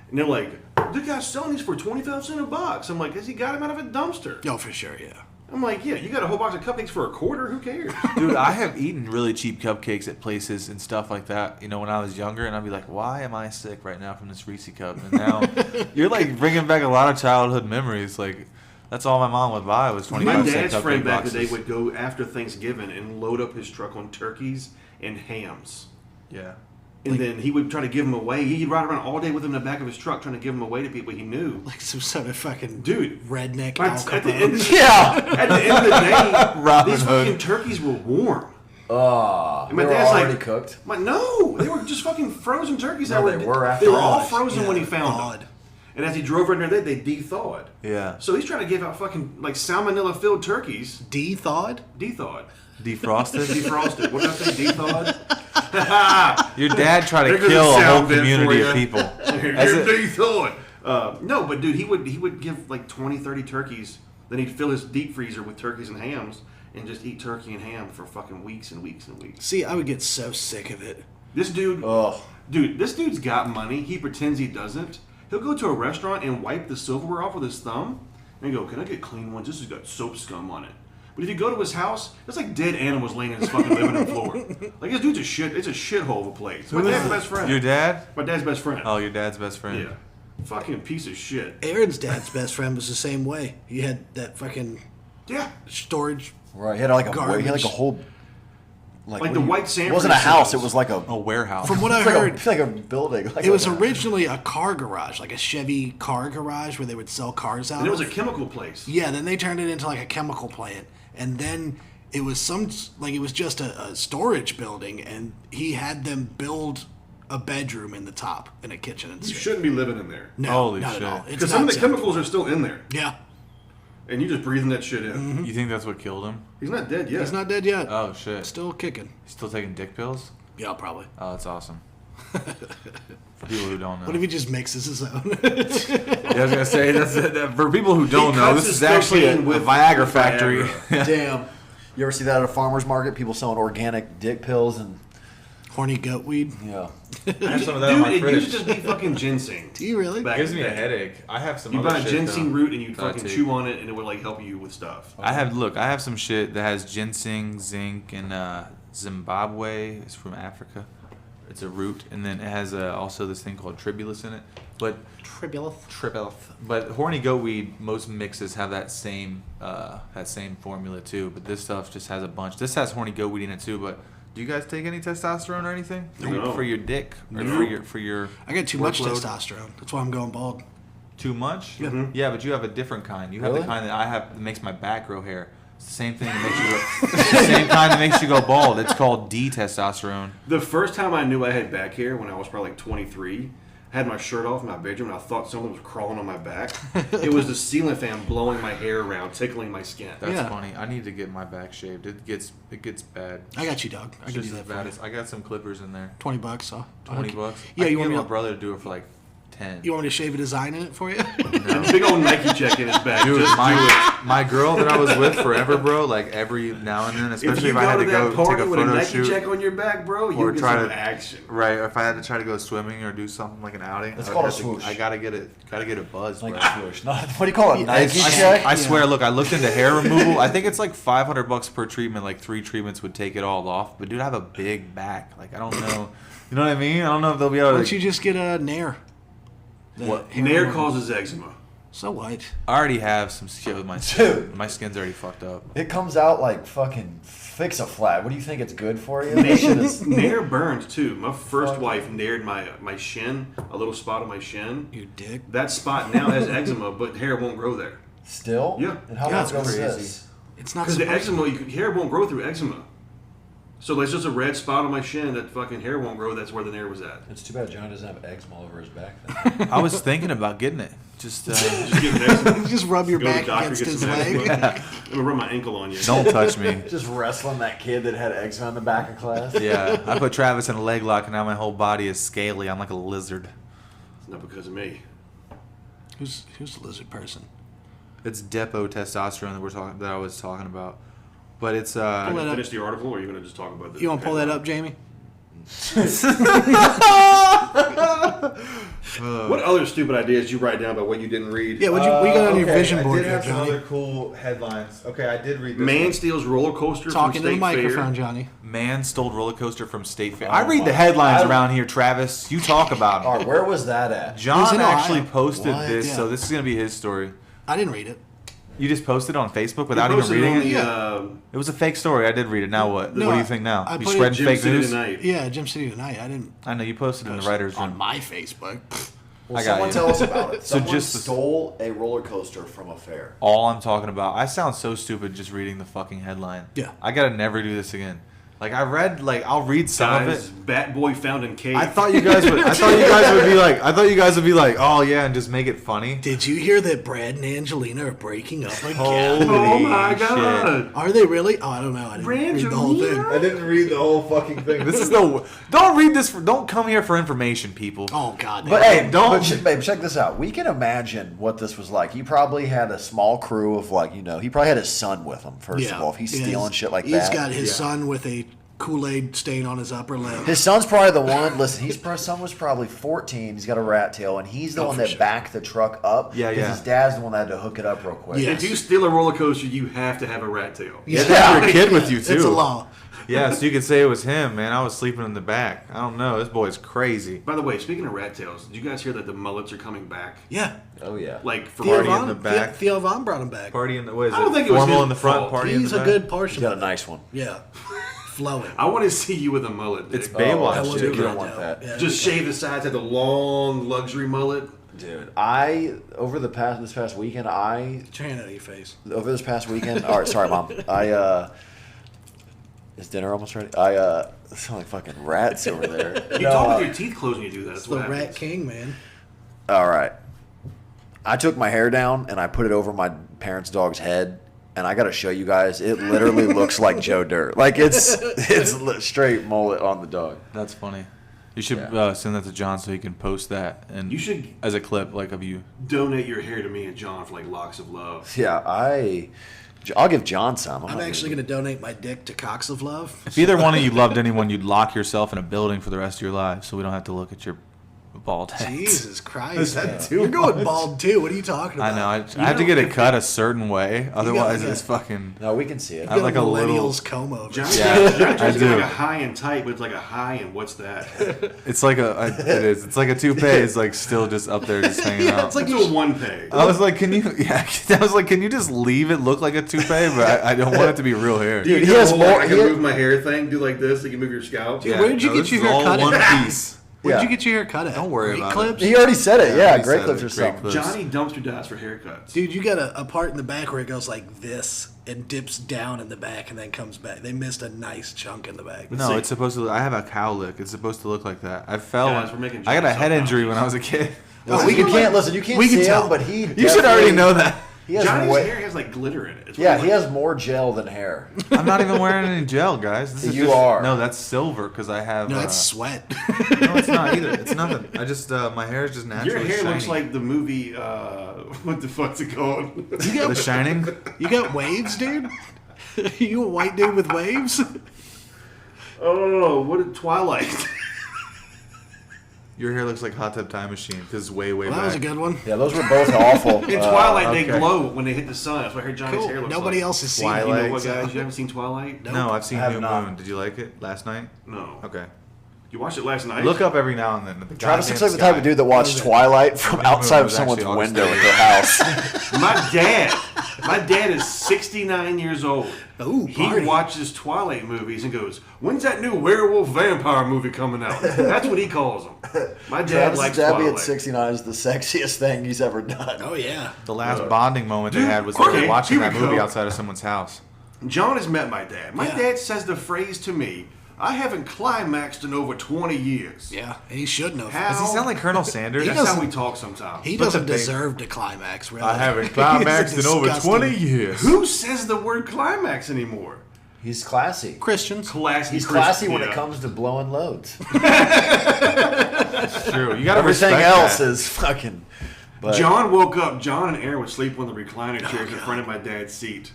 and they're like, "The guy's selling these for 25 cents a box." I'm like, "Has he got them out of a dumpster?" No, for sure, yeah. I'm like, yeah, you got a whole box of cupcakes for $0.25? Who cares? Dude, I have eaten really cheap cupcakes at places and stuff like that, you know, when I was younger, and I'd be like, why am I sick right now from this Reese cup? And now you're like bringing back a lot of childhood memories. Like, that's all my mom would buy was 25 My cent dad's cupcake friend back boxes. in the day would go after Thanksgiving and load up his truck on turkeys and hams. Yeah. And then he would try to give them away. He'd ride around all day with them in the back of his truck trying to give them away to people he knew. Like some sort of fucking Dude, redneck At Al the, end, Capone. at the end of the day, Robin these Hood. fucking turkeys were warm. They my were dad's already like- cooked. I'm like, no, they were just fucking frozen turkeys. No, that they were They were all after frozen when he Yeah, found thawed. them. And as he drove right there, they de-thawed. Yeah. So he's trying to give out fucking like salmonella-filled turkeys, De-thawed? de-thawed, Defrosted? defrosted. What did I say? De-thawed. Your dad tried to There goes kill a a whole sound bit community for of ya. people. You're As a- de-thawed. No, but dude, he would give like 20, 30 turkeys. Then he'd fill his deep freezer with turkeys and hams and just eat turkey and ham for fucking weeks and weeks and weeks. See, I would get so sick of it. This dude, Oh, this dude's got money. He pretends he doesn't. He'll go to a restaurant and wipe the silverware off with his thumb and go, "Can I get clean ones? This has got soap scum on it." But if you go to his house, it's like dead animals laying in his fucking living room floor. Like this dude's a shit. It's a shithole of a place. My dad's best friend. Your dad? My dad's best friend. Oh, your dad's best friend. Yeah. Fucking piece of shit. Aaron's dad's best friend was the same way. He had that fucking Yeah. storage. right. He had like a Garbage. whole Like what the do you- white San It wasn't a house. It Francisco's. was like a. A warehouse. From what I It's like heard, it's like a building. Like it was a- originally a car garage, like a Chevy car garage where they would sell cars out And it was a of. chemical place. Yeah, then they turned it into like a chemical plant. And then it was it was just a storage building, and he had them build a bedroom in the top and a kitchen and You stuff. shouldn't be living in there. No, Holy not shit. at all. It's Because some of not the sound. chemicals are still in there. Yeah, And you just breathing that shit in. Mm-hmm. You think that's what killed him? He's not dead yet. he's not dead yet. Oh, shit. Still kicking. He's still taking dick pills? Yeah, probably. Oh, that's awesome. For people who don't know. What if he just mixes his own? Yeah, I was gonna say that for people who don't know, cuts this his is actually a cocaine with Viagra Viagra. factory. Damn. You ever see that at a farmer's market? People selling organic dick pills and Horny goat weed. yeah. I have some of that Dude, on my it fridge. usuld just be fucking ginseng. Do you really? Back It gives in me the a day. headache. I have some You other buy a shit, ginseng though, root and you that I fucking take. chew on it and it would like help you with stuff. I have some shit that has ginseng, zinc, and Zimbabwe. It's from Africa. It's a root, and then it has also this thing called tribulus in it. But tribulus. But horny goat weed, most mixes have that same formula too. But this stuff just has a bunch. This has horny goat weed in it too. But do you guys take any testosterone or anything No. for your dick or No. for your? I got too much workload? testosterone. That's why I'm going bald. Too much? Mhm. Yeah, but you have a different kind. You have Really? the kind that I have that makes my back grow hair. It's the same thing that makes you go. It's the same kind that makes you go bald. It's called D-testosterone. The first time I knew I had back hair when I was probably like 23, I had my shirt off in my bedroom and I thought someone was crawling on my back. It was the ceiling fan blowing my hair around, tickling my skin. That's Yeah. funny. I need to get my back shaved. It gets bad. I got you, dog. I It's can do just that as for bad you. as I got some clippers in there. $20. So $20. Yeah, I you can want get me my to- brother to do it for like 10. You want me to shave a design in it for you? And a big old Nike check in his back. Dude, Just do it. my girl that I was with forever, bro. Like every now and then, If especially you if I had go to to go that take party a with a photo Nike shoot, check on your back, bro, or you get try some to- action. right? Or if I had to try to go swimming or do something like an outing, It's I would called a have to- swoosh. I gotta get it buzzed, Like bro. a swoosh. Not, what do you call it? Yeah, Nike I- check? I swear, look, I looked into hair removal. I think it's like $500 per treatment. Like 3 treatments would take it all off. But dude, I have a big back. Like I don't know. You know what I mean? I don't know if they'll be able Why to. don't you just get a Nair? The What? hair Nair removal. causes eczema. So what? I already have some shit with my skin. Dude. My skin's already fucked up. It comes out like fucking fix a flat. What do you think it's good for you? That shit is. Nair burns too. My first Fuck. wife naired my shin, a little spot on my shin. You dick. That spot now has eczema, but hair won't grow there. Still? Yeah. And how Yeah, long it's ago was crazy. this? It's not Because the supposed to. eczema, hair won't grow through eczema. So there's just a red spot on my shin that fucking hair won't grow. That's where the Nair was at. It's too bad John doesn't have eczema all over his back then. I was thinking about getting it. Just Just get an eczema. Just rub your Go to the back doctor, against get his some leg. eczema. I'm gonna rub my ankle on you. don't touch me. Just wrestling that kid that had eczema in the back of class. Yeah, I put Travis in a leg lock, and now my whole body is scaly. I'm like a lizard. It's not because of me. Who's the lizard person? It's depo testosterone that I was talking about, but it's Pull Can that I up. finish the article, or are you gonna just talk about this? You want to pull that up, Jamie? What other stupid ideas did you write down about what you didn't read? Yeah, we got on your vision board I did here, have some Johnny. other cool headlines. Okay, I did read this. Man one. steals roller coaster Talking from to the State microphone, Fair. Johnny. Man stole roller coaster from State Fair. Oh I read my the headlines God. around here, Travis. You talk about them. All right, where was that at? It was John in actually Ohio. posted What? this, Yeah. so this is going to be his story. I didn't read it. You just posted it on Facebook He without even posted reading on it? the, It was a fake story. I did read it. Now what? No, What do you think now? I You put it- spreading Gym fake City news? Tonight. Yeah, Gym City Tonight. I didn't I know you posted in the writers' on room. my Facebook. Well, I got someone you. tell us about it. So Someone just- stole a roller coaster from a fair. All I'm talking about. I sound so stupid just reading the fucking headline. Yeah. I gotta never do this again. Like I read, like I'll read some Guys, of it. Bat Boy found in cave. I thought you guys would. I thought you guys would be like. I thought you guys would be like, oh yeah, and just make it funny. Did you hear that Brad and Angelina are breaking up again? Holy Oh my shit. god! Are they really? Oh, I don't know. I didn't read the whole thing. Brangelina? I didn't read the whole fucking thing. This is the. Don't read this. Don't come here for information, people. Oh God. But they- hey, don't- babe, check this out. We can imagine what this was like. He probably had a small crew of he probably had his son with him, first of all. If he's stealing shit like that. He's got his Yeah. son with a Kool-Aid stain on his upper lip. His son's probably the one. Listen, his son was probably 14. He's got a rat tail, and he's the Oh, one for that sure. backed the truck up. Yeah, 'cause yeah. His dad's the one that had to hook it up real quick. Yeah. If you steal a roller coaster, you have to have a rat tail. Yeah, you're a kid with you too. It's a law. Yeah, so you could say it was him, man. I was sleeping in the back. I don't know. This boy's crazy. By the way, speaking of rat tails, did you guys hear that the mullets are coming back? Yeah. Oh yeah. Like for Theo Party in Von, the back. Theo Von brought him back. Party in the what is I don't it? think it was Formal his in the front, fault. party in He's the a back. good He's portion. got a nice one. Yeah. Flowing. I want to see you with a mullet. Dick. It's Baywatch, That was dude. a You don't good want though. that. Yeah, Just shave the sides, have the long luxury mullet. Dude, over this past weekend, Get your hand out of your face. all right, sorry, Mom. Is dinner almost ready? It sound like fucking rats over there. You talk with your teeth closed when you do that. That's It's the what Rat happens. King, man. All right. I took my hair down and I put it over my parents' dog's head, and I got to show you guys. It literally looks like Joe Dirt. Like it's straight mullet on the dog. That's funny. You should Yeah. send that to John so he can post that and You should as a clip like of you. donate your hair to me and John for like locks of love. Yeah, I'll give John some. I'm actually going to donate my dick to Cocks of Love. If either one of you loved anyone, you'd lock yourself in a building for the rest of your life, so we don't have to look at your bald head. Jesus Christ. Is that man. too You're going much? bald too. What are you talking I about? know. I have to get it if- cut a certain way, otherwise yeah. it's fucking. No, we can see it. I have You like got a little. millennials comb over. John, Yeah, John tries I to do. get like a high and tight, but it's like a high and what's that? It's like it is. It's like a toupee. It's like still just up there, just hanging Yeah, out. it's like It's a one peg. I was like, can you? Yeah, I was like, can you just leave it look like a toupee? But I don't want it to be real hair. Dude, You he do the has whole, more- Like, I can he- move my hair thing. Do like this. You can move your scalp. Where did you get this your is hair all cut? one piece. Where'd Yeah. you get your hair cut at? Don't worry Great about it. clips? He already said it. Yeah, Yeah, he great said clips it. or Great something. clips. Johnny dumpster dives for haircuts. Dude, you got a part in the back where it goes like this and dips down in the back and then comes back. They missed a nice chunk in the back. No, see. it's supposed to. I have a cow lick. It's supposed to look like that. I fell. Guys, we're making I got a jokes head about injury this. when I was a kid. Oh, You can't we can see tell. him, but he. You should already know that. He has Johnny's way- hair has like glitter in it. It's Yeah, really he like- has more gel than hair. I'm not even wearing any gel, guys. This is You just, are. No, that's silver because I have. No, that's sweat. No, it's not either. It's nothing. I just my hair is just Your naturally hair shiny. looks like the movie. What the fuck's it called? The Shining. You got waves, dude? You a white dude with waves? Oh, what a Twilight. Your hair looks like Hot Tub Time Machine because it's way Well, back. that was a good one. Yeah, those were both awful. In Twilight, okay. they glow when they hit the sun. That's what I heard Johnny's Cool. hair looks Nobody like. else has seen it. You Twilight. know what, guys? So- You haven't seen Twilight? Nope. No, I've seen I have New not. Moon. Did you like it last night? No. Okay. You watched it last night? Look up every now and then. At the Travis goddamn looks like the sky. type of dude that watched Twilight from Moon outside of was someone's actually August window at 30th. their house. My dad is 69 years old. Ooh, He party. watches Twilight movies and goes, "When's that new werewolf vampire movie coming out?" That's what he calls them. My dad Travis's likes dad being Twilight. 69 is the sexiest thing he's ever done. Oh, yeah. The last bonding moment they Dude, had was they were okay, watching here that we movie go. outside of someone's house. John has met my dad. My Yeah. dad says the phrase to me, "I haven't climaxed in over 20 years." Yeah, and he shouldn't have. How? Does he sound like Colonel Sanders? That's doesn't- how we talk sometimes. He But doesn't the thing- deserve to climax, really. I haven't climaxed He's in over disgusting. 20 years. Who says the word climax anymore? He's classy. Christians. Classy. He's classy when yeah. it comes to blowing loads. True. You got to Everything respect else that. is fucking. But John woke up. John and Aaron would sleep on the recliner chairs in front of my dad's seat.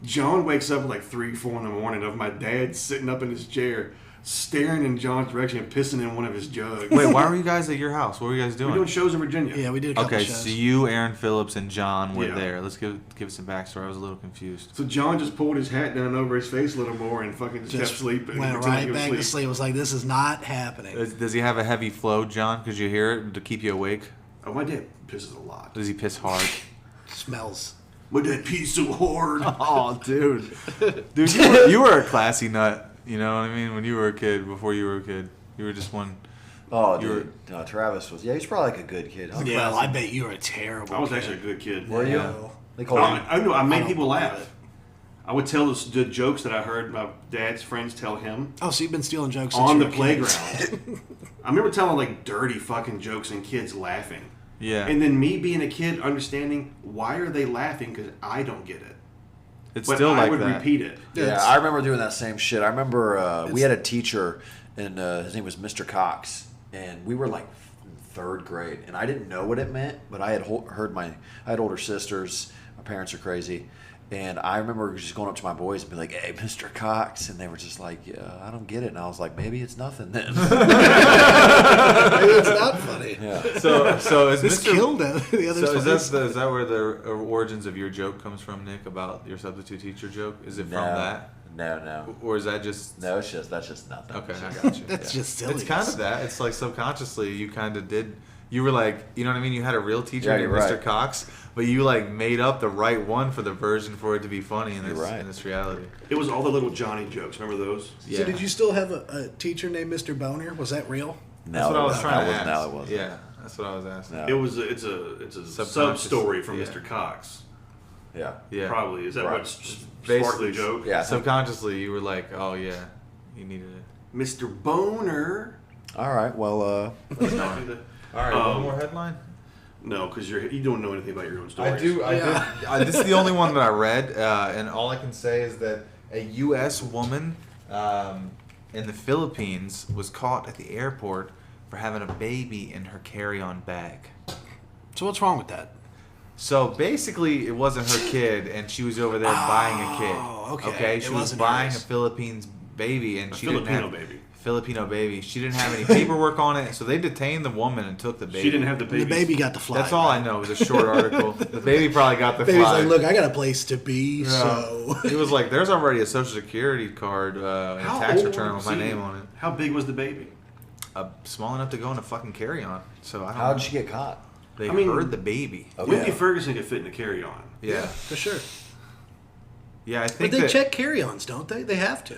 John wakes up at like 3, 4 in the morning of my dad sitting up in his chair. staring in John's direction and pissing in one of his jugs. Wait, why were you guys at your house? What were you guys We're doing? doing shows in Virginia. Yeah, we did a couple Okay, shows. so you, Aaron Phillips, and John were Yeah. there. Let's give some backstory. I was a little confused. So John just pulled his hat down over his face a little more and fucking just kept sleeping. Went Pretended right he was back to asleep. sleep. Was like, this is not happening. Does he have a heavy flow, John? Could you hear it to keep you awake? Oh, my dad pisses a lot. Does he piss hard? Smells. My dad pees so hard. Oh, dude, you were a classy nut. You know what I mean? When you were a kid, before you were a kid, you were just one. Oh, You dude. No, Travis was. Yeah, he's probably like a good kid. Huh? Yeah, I bet you were a terrible. I was kid. actually a good kid. Were you? Yeah. They called you. I knew I made don't people believe laugh. it. I would tell the jokes that I heard my dad's friends tell him Oh, so you've been stealing jokes since on you the were a kid. playground. I remember telling like dirty fucking jokes and kids laughing. Yeah, And then me being a kid understanding why are they laughing because I don't get it. it's But still I like would that. repeat it. Yeah, Yeah, it's- I remember doing that same shit. I remember we had a teacher, and his name was Mr. Cox, and we were like in third grade, and I didn't know what it meant, but I had heard I had older sisters. My parents are crazy, and I remember just going up to my boys and be like, "Hey, Mr. Cox," and they were just like, "Yeah, I don't get it," and I was like, "Maybe it's nothing then." Maybe it's not funny. Yeah. So is This Mr. killed the other. So is that where the origins of your joke comes from, Nick? About your substitute teacher joke? Is it from that, No. or is that just? No, that's just nothing. Okay, It's I just- got you. That's just silly. It's kind of that. It's like subconsciously you kind of did. You were like, you know what I mean? You had a real teacher Yeah, named you're Mr. right. Cox, but you like made up the right one for the version for it to be funny in You're this right. in this reality. It was all the little Johnny jokes. Remember those? Yeah. So did you still have a teacher named Mr. Boner? Was that real? No, That's what I was no, trying to that ask. No, it wasn't. Yeah, that's what I was asking. No. It was. It's a sub Subconscious, story from yeah. Mr. Cox. Yeah. Yeah. Probably is that Right. what sparked Basically, the joke? Yeah. I think- Subconsciously, you were like, oh yeah, you needed it. Mr. Boner. All right. Well, Let's not do that. All right, Um, one more headline. No, because you don't know anything about your own stories. I do. This is the only one that I read, and all I can say is that a U.S. woman in the Philippines was caught at the airport for having a baby in her carry-on bag. So what's wrong with that? So basically, it wasn't her kid, and she was over there buying a kid. okay. It She was wasn't buying hers. a Philippines baby, and she didn't Filipino have baby. Filipino baby. She didn't have any paperwork on it, so they detained the woman and took the baby. She didn't have the And baby. the baby got the fly. That's all I know. It was a short article. The baby probably got the Baby's fly. like, look, I got a place to be, Yeah. so. He was like, "There's already a social security card and a How tax old return was with my he? name on it. How big was the baby? Small enough to go in a fucking carry-on." So I don't how know. did she get caught? They I mean- heard the baby. Okay. Whitney Ferguson could fit in a carry-on. Yeah, For sure. yeah. I But think they that check carry-ons, don't they? They have to.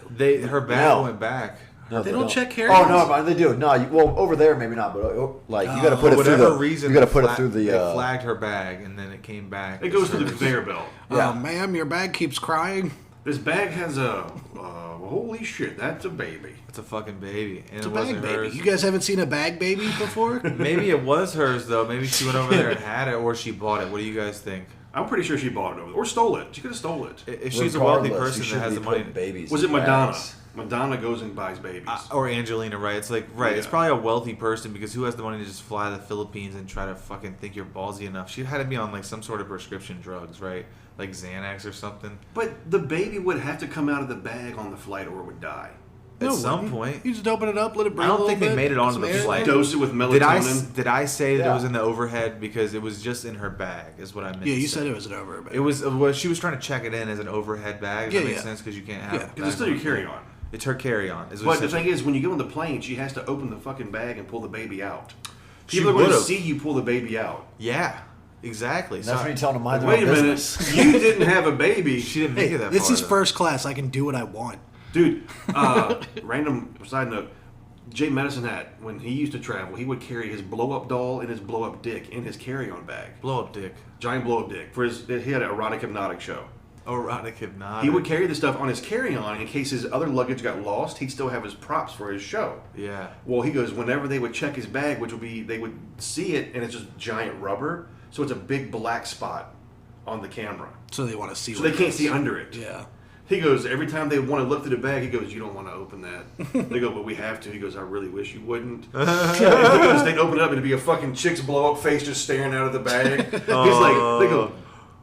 her bag No. went back. No, They don't check Oh carry-ons? no, but they do. No, well over there maybe not, but like you got to put For it through whatever the. reason, You got to they put it flag- through the. They flagged her bag, and then it came back. It goes to to the conveyor belt. Yeah. Ma'am, your bag keeps crying. This bag has a. Holy shit, that's a baby. It's a fucking baby, and It's a it bag wasn't baby. hers. You guys haven't seen a bag baby before? Maybe it was hers though. Maybe she went over there and had it, or she bought it. What do you guys think? I'm pretty sure she bought it over there. Or stole it. She could have stole it. If she's a wealthy Regardless, you person that shouldn't has be the money, putting babies. Was in it Madonna? bags. Madonna goes and buys babies. or Angelina, right? It's like It's Yeah. probably a wealthy person because who has the money to just fly to the Philippines and try to fucking think you're ballsy enough? She had to be on like some sort of prescription drugs, right? Like Xanax or something. But the baby would have to come out of the bag on the flight or it would die. At some wouldn't. point. You just open it up, let it breathe I don't a think little they bit, made it onto some the air in flight. there. Dose it with Did melatonin. I say that Yeah. it was in the overhead because it was just in her bag? Is what I meant. Yeah, to you say. said it was an over bag. It was. Well, she was trying to check it in as an overhead bag. Does that Yeah, make yeah. sense? Because you can't have. Yeah. a Because it's still bag your on. carry-on. It's her carry-on. Is what But she the said. thing is, when you go on the plane, she has to open the fucking bag and pull the baby out. She People are going to would've. see you pull the baby out. Yeah, exactly. And that's So when you tell them to mind their Wait a own minute. business. You didn't have a baby. she didn't Hey, make it that this far. is though. first class. I can do what I want. Dude, random side note. Jay Medicine Hat, when he used to travel, he would carry his blow-up doll and his blow-up dick in his carry-on bag. Blow up dick. Giant blow-up dick. He had an erotic hypnotic show. Erotic hypnotic. He would carry the stuff on his carry-on in case his other luggage got lost. He'd still have his props for his show. Yeah. Well, he goes, whenever they would check his bag, which would be, they would see it, and it's just giant rubber, so it's a big black spot on the camera. So they want to see So what they it can't is. see under it. Yeah. He goes, every time they want to look through the bag, he goes, you don't want to open that. They go, but we have to. He goes, I really wish you wouldn't. He goes, they'd open it up and it'd be a fucking chick's blow-up face just staring out of the bag. He's like,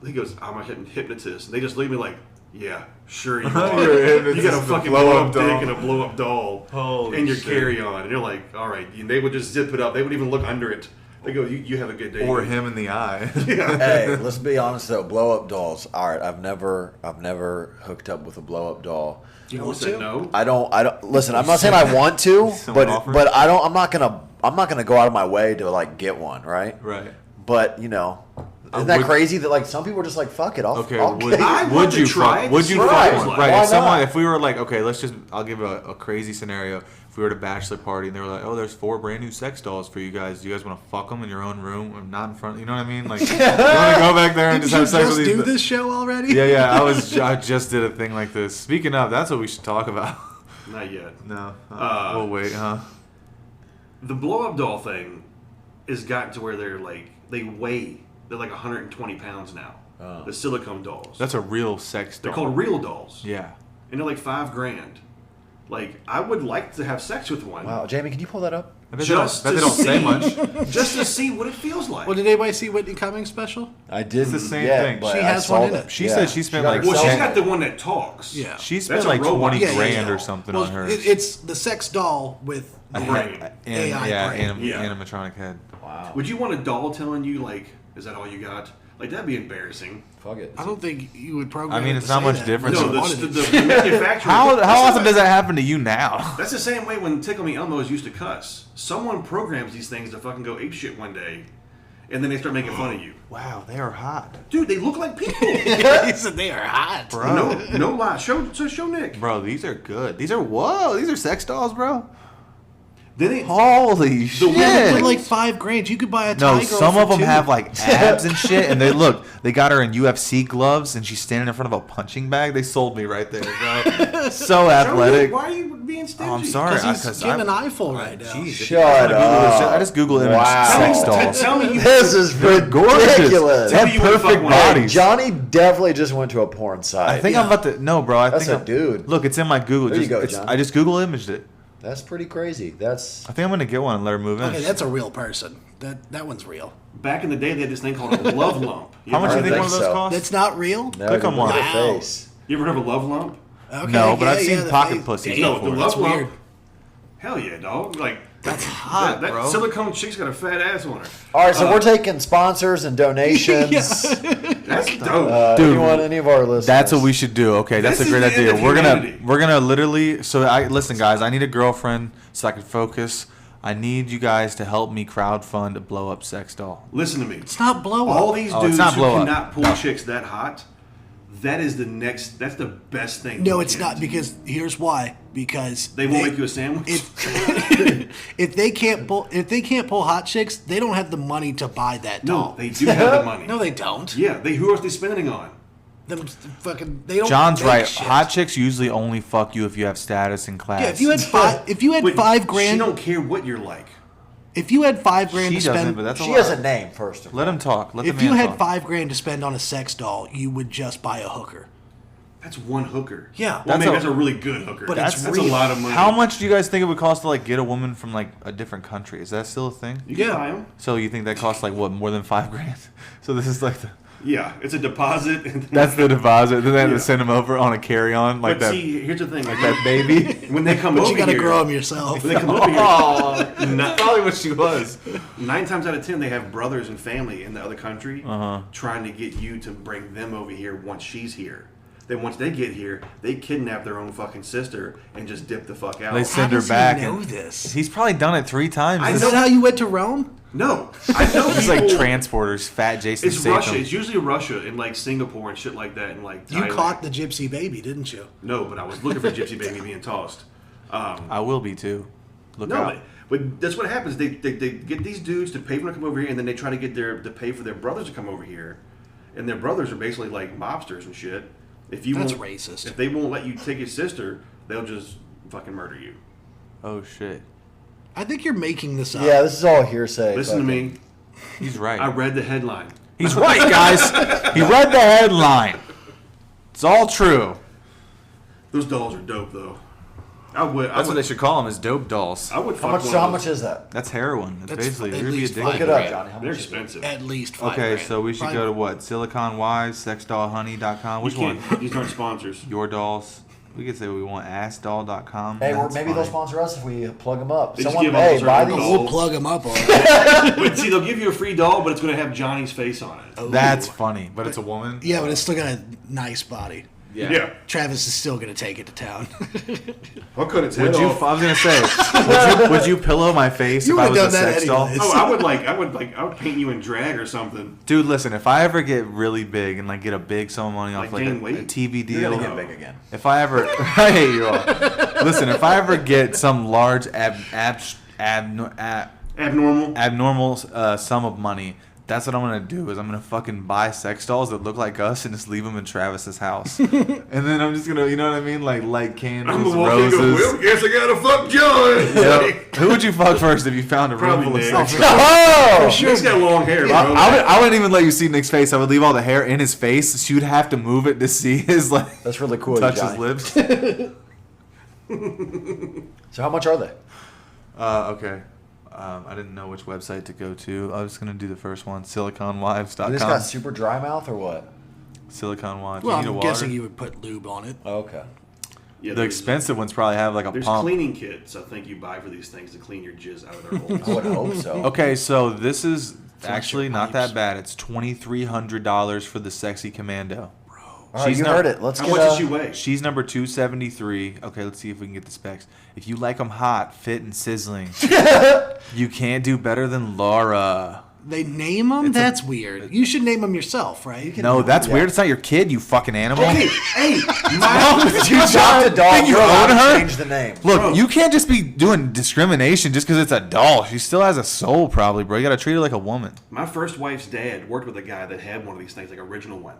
he goes, I'm a hypnotist. And they just leave me like, Yeah, sure you You're are. in, You it's got a just a fucking blow-up blow-up dick doll. and a blow-up doll Holy in your shit. carry-on. And you're like, all right. And they would just zip it up. They wouldn't even look under it. They go, you have a good day. Or him in the eye. Hey, let's be honest though. Blow up dolls. All right, I've never hooked up with a blow up doll. Do you I want said to? no. I don't. Listen, I'm not saying I want to, Someone offered? but I don't. I'm not gonna go out of my way to like get one, right? Right. But you know, isn't that would- crazy that like some people are just like fuck it. Okay, I'll would, get I would want to you try fuck? it Would to you see what fuck it's one? like. Right. Why If someone, not? if we were like, okay, I'll give a crazy scenario. If we were at a bachelor party and they were like, oh, there's 4 brand new sex dolls for you guys. Do you guys want to fuck them in your own room or not in front? You know what I mean? Like, you want to go back there and Did just you have sex just with these? do this show already? Yeah. I just did a thing like this. Speaking of, that's what we should talk about. Not yet. No, we'll wait, huh? The blow-up doll thing has gotten to where they're like 120 pounds now. Oh. The silicone dolls. That's a real sex doll. They're called real dolls. Yeah. And they're like $5,000. Like, I would like to have sex with one. Wow, Jamie, can you pull that up? I bet Just they to don't say see. much. Just to see what it feels like. Well, did anybody see Whitney Cummings' special? I did. It's the same yeah, thing. but She I has saw one in that. it. She said she spent, like, well, she's Yeah. got the one that talks. Yeah. She spent That's a like robot. 20 Yeah, yeah, grand yeah. or something Well, on hers. it's the sex doll with A the brain. AI brain. Yeah. Animatronic head. Wow. Would you want a doll telling you, like, is that all you got? Like, that'd be embarrassing. Fuck it. I don't think you would program. I mean, it it's to not say much that. different No, than You the, wanted the, it. the manufacturer. How often does that happen to you now? That's the same way when Tickle Me Elmos used to cuss. Someone programs these things to fucking go apeshit one day, and then they start making fun of you. Wow, they are hot. Dude, they look like people. He said they are hot. Bro. no lie. Show Nick. Bro, these are good. These are sex dolls, bro. Then they, Holy Yeah, shit. they're like $5,000. You could buy a No, tiger some for of them two. have like abs and shit, and they got her in UFC gloves, and she's standing in front of a punching bag. They sold me right there, bro. So Show athletic. Nick, why are you being stingy? Oh, I'm sorry. Because he's getting an eyeful right now. Jeez, Shut up. I just Google image Wow. sex Tell me- dolls. Tell me you. This is Gorgeous. ridiculous. They have you would fuck perfect one. bodies. Johnny definitely just went to a porn site. I think Yeah. I'm about to. No, bro. I That's think a dude. Look, it's in my Google. There you go, it's- John. I just Google imaged it. That's pretty crazy. That's I think I'm gonna get one and let her move in. Okay, that's a real person. That one's real. Back in the day, they had this thing called a love lump. How much do you I think think one of those so. costs? That's not real. no, Click on one. look at Wow. the face. You ever heard of a love lump? Okay, No, but I've yeah, seen the pocket face- pussies Damn, No, before. the that's love lump. weird. Hell yeah, dog. Like That's hot, that bro. silicone chick's got a fat ass on her. All right, so we're taking sponsors and donations. That's dope. Dude, any of our listeners. That's what we should do. Okay, that's This a great is the end idea. of humanity. We're gonna literally. So listen, guys. I need a girlfriend so I can focus. I need you guys to help me crowdfund a blow up sex doll. Listen to me. It's not blow All up. these Oh, it's dudes not who blow up. cannot pull No. chicks that hot, that's the best thing. No, you it's can not do. because here's why. Because They won't make you a sandwich. if they can't pull hot chicks, they don't have the money to buy that No, doll. they do have the money. No, they don't. Yeah, who else are they spending it on? Them fucking they don't. John's make right. shit. Hot chicks usually only fuck you if you have status in class. Yeah, if you had But $5,000, she don't care what you're like. if you had $5,000 she to doesn't, spend, but that's a She lot. has a name first of all. Let him talk. Let if the you man had talk. $5,000 to spend on a sex doll, you would just buy a hooker. That's one hooker. Yeah. well, That's maybe a- that's a really good hooker. But that's it's a real. lot of money. How much do you guys think it would cost to like get a woman from like a different country? Is that still a thing? You can Yeah. buy them. So you think that costs like what, more than $5,000? So this is like Yeah, it's a deposit. And that's the deposit. Then they have Yeah. to send them over on a carry-on like but that. see, here's the thing. Like that baby. When they come But over you got to here, grow them yourself. when they come over here, Oh, that's probably what she was. 9 times out of 10, they have brothers and family in the other country Uh-huh. trying to get you to bring them over here once she's here. Then once they get here, they kidnap their own fucking sister and just dip the fuck out. They How send her does he back. know and this? He's probably done it 3 times. I Is know- that how you went to Rome? No, I know It's people. like transporters, fat Jason It's Statham. Russia. It's usually Russia and like Singapore and shit like that. And like You Thailand. caught the gypsy baby, didn't you? No, but I was looking for Gypsy Baby being tossed. I will be too. Look No, out. but that's what happens. They get these dudes to pay for them to come over here, and then they try to get to pay for their brothers to come over here, and their brothers are basically like mobsters and shit. If you That's won't- racist. If they won't let you take his sister, they'll just fucking murder you. Oh shit. I think you're making this up. Yeah, this is all hearsay. Listen to fucking- me. He's right. I read the headline. He's right, guys. He read the headline. It's all true. Those dolls are dope, though. I would. That's what they should call them, is dope dolls. I would. How Fuck much? one So of how those. much is that? That's heroin. That's basically, at you're going to be least addicted. Look it $5 up, grand. Johnny. How They're much is it? expensive. At least $5 Okay, grand. so we should go to what? Silicon Wise, sexdollhoney.com. Which You one? can't- These aren't sponsors. Your dolls. We could say we want assdoll.com. Hey, That's maybe they'll fine. sponsor us if we plug them up. They just Someone, give up hey, certain buy these. dolls. We'll plug them up. All right. But see, they'll give you a free doll, but it's going to have Johnny's face on it. That's funny, but it's a woman. Yeah, but it's still got a nice body. Yeah. Travis is still going to take it to town. I'll cut its Would head you? off. I was gonna say, would you pillow my face You if I would've was a done that sex doll? anyways. Oh, I would paint you in drag or something. Dude, listen, if I ever get really big and like get a big sum of money off Like like gain a weight? TV You're deal, gonna get big again. if I ever, I hate you all. Listen, if I ever get some large abnormal sum of money, that's what I'm gonna do. Is I'm gonna fucking buy sex dolls that look like us and just leave them in Travis's house, and then I'm just gonna, you know what I mean, like light I'm candles, gonna walk in and go, roses. well, guess I gotta fuck John. Yep. Who would you fuck first if you found a room Probably full of Nick. sex For dolls? Oh! He's got long hair, bro. I wouldn't even let you see Nick's face. I would leave all the hair in his face. She would have to move it to see his like That's really cool. touch Johnny. his lips. So how much are they? Okay. I didn't know which website to go to. I was gonna do the first one, siliconwives.com. You just got super dry mouth or what? Silicon Wives. Well, You need a I'm water? guessing you would put lube on it. Oh, okay. Yeah, The expensive ones probably have like a There's pump. cleaning kits, I think you buy for these things to clean your jizz out of their I holes. would hope so. Okay, so this is actually your not pipes. that bad. It's $2,300 for the sexy commando. All right, She's you not- heard it. Let's How get much does she weigh? She's number 273. Okay, let's see if we can get the specs. If you like them hot, fit, and sizzling, you can't do better than Laura. They name them? That's weird. You should name them yourself, right? No, that's Yeah. weird. It's not your kid, you fucking animal. Hey, you adopt a dog. You You're own allowed to her? change the name. Look, Bro. you can't just be doing discrimination just because it's a doll. She still has a soul, probably, bro. You gotta treat her like a woman. My first wife's dad worked with a guy that had one of these things, like original one.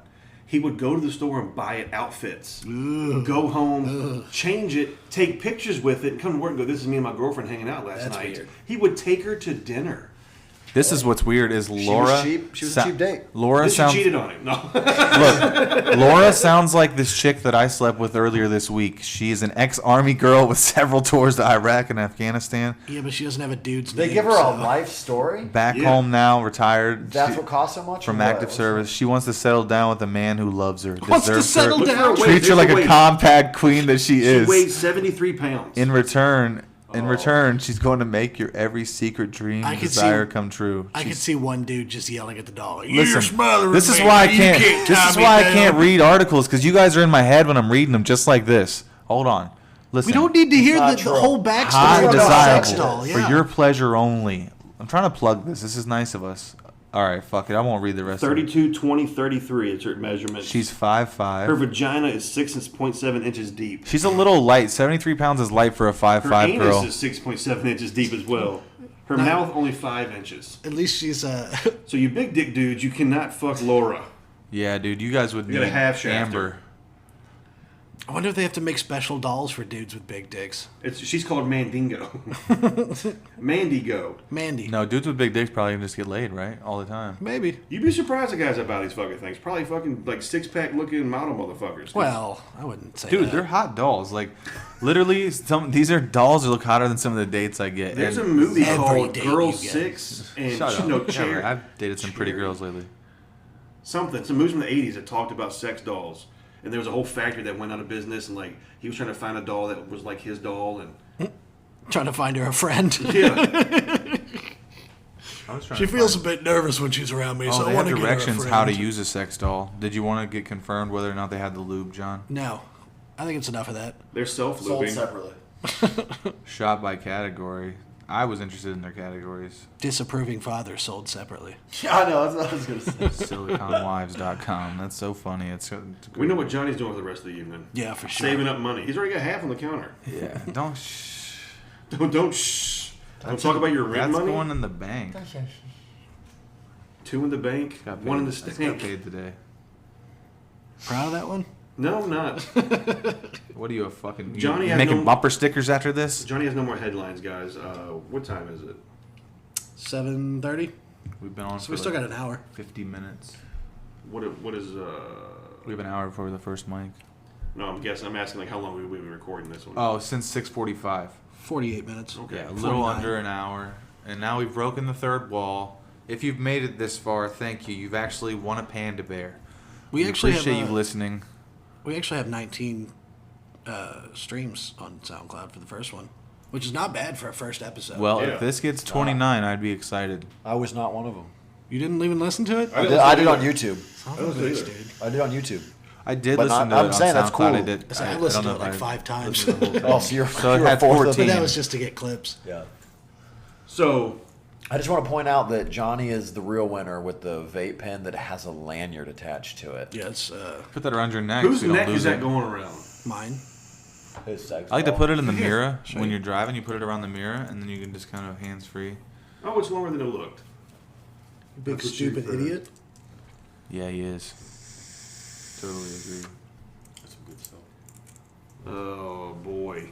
He would go to the store and buy it outfits, go home, change it, take pictures with it, and come to work and go, this is me and my girlfriend hanging out last That's night. weird. He would take her to dinner. This is what's weird is Laura. was cheap. She was a cheap date. Laura Then she sounds. cheated on him. No. Look, Laura sounds like this chick that I slept with earlier this week. She is an ex-army girl with several tours to Iraq and Afghanistan. Yeah, but she doesn't have a dude's They name. give her a so- life story. Back Yeah. home now, retired. That's She- what costs so much. from or what? active service. She wants to settle down with a man who loves her. Wants to deserves settle her, Look for down. a weight. treats her There's like a a weight. compact queen that she She is. weighs 73 pounds. In return, she's going to make your every secret dream I and could desire see- come true. I could She's- see one dude just yelling at the dog. Like, "You're Listen, smothering this is me. why I You can't. This tie is me why I down." can't read articles because you guys are in my head when I'm reading them, just like this. Hold on, listen. We don't need to hear not the true. whole hot backstory and of the sex desirable doll. for Yeah. your pleasure only. I'm trying to plug this. This is nice of us. All right, fuck it. I won't read the rest. of it. 32, 20, 33 is her measurement. She's Her 5'5". vagina is 6.7 inches deep. She's a little light. 73 pounds is light for a Her 5'5" anus girl. is 6.7 inches deep as well. Her mouth only 5 inches. At least she's So you big dick dudes, you cannot fuck Laura. Yeah, dude, you guys would You gotta need half shaft Amber. her. I wonder if they have to make special dolls for dudes with big dicks. She's called Mandingo. Mandigo. Mandy. No, dudes with big dicks probably can just get laid, right? All the time. Maybe. You'd be surprised the guys that buy these fucking things. Probably fucking like 6-pack looking model motherfuckers. Well, I wouldn't say Dude, that. they're hot dolls. Like, literally, these are dolls that look hotter than some of the dates I get. There's a And- movie Every called date Girl you get. 6 and Shut up. no Yeah, chair. right. I've dated some pretty Cherry. girls lately. Something. Some movies from the 80s that talked about sex dolls. And there was a whole factory that went out of business, and like he was trying to find a doll that was like his doll, and Trying to find her a friend. yeah, I was trying She to feels a find- bit nervous when she's around me, Oh, so I they want have to get her a directions friend. how to use a sex doll. Did you want to get confirmed whether or not they had the lube, John? No, I think it's enough of that. they're Sold self-looping. separately. Shot by category. I was interested in their categories. Disapproving father sold separately. Yeah, I know. That's what I was gonna say. SiliconWives.com. That's so funny. It's We know what Johnny's doing for the rest of the evening. Yeah, for sure. Saving up money. He's already got half on the counter. Yeah. Don't shh. Don't shh. Don't talk about your rent That's money. going in the bank. 2 in the bank, Got 1 in the paid- I just stank. got paid today. Proud of that one? No, I'm not. What are you, a fucking... Johnny you has making no- bumper stickers after this? Johnny has no more headlines, guys. What time is it? 7:30. We've been on So for we still like got an hour. 50 minutes. What is We have an hour before the first mic. No, I'm guessing. I'm asking like how long we've been recording this one. Oh, since 6:45. 48 minutes. Okay. Yeah, a little 49. under an hour. And now we've broken the third wall. If you've made it this far, thank you. You've actually won a panda bear. We actually appreciate have, you listening. We actually have 19 streams on SoundCloud for the first one, which is not bad for a first episode. Well, Yeah. if this gets 29, I'd be excited. I was not one of them. You didn't even listen to it? I did on YouTube. Son I of a don't bitch, either. dude. I did on YouTube. I did But listen not- to I'm it saying on that's SoundCloud. cool. I did. I don't listened to know it if like I 5 times. listened to the whole thing. Oh, so you're So it you're a had fourth of 14. But that was just to get clips. Yeah. So I just want to point out that Johnny is the real winner with the vape pen that has a lanyard attached to it. Yeah, it's Put that around your neck. whose so you don't neck lose is that it. going around? mine. His sex I like to doll. put it in the mirror Sure. when you're driving. You put it around the mirror, and then you can just kind of hands free. Oh, it's longer than it looked. Big That's what stupid you've heard. idiot. Yeah, he is. Totally agree. That's some good stuff. Oh boy.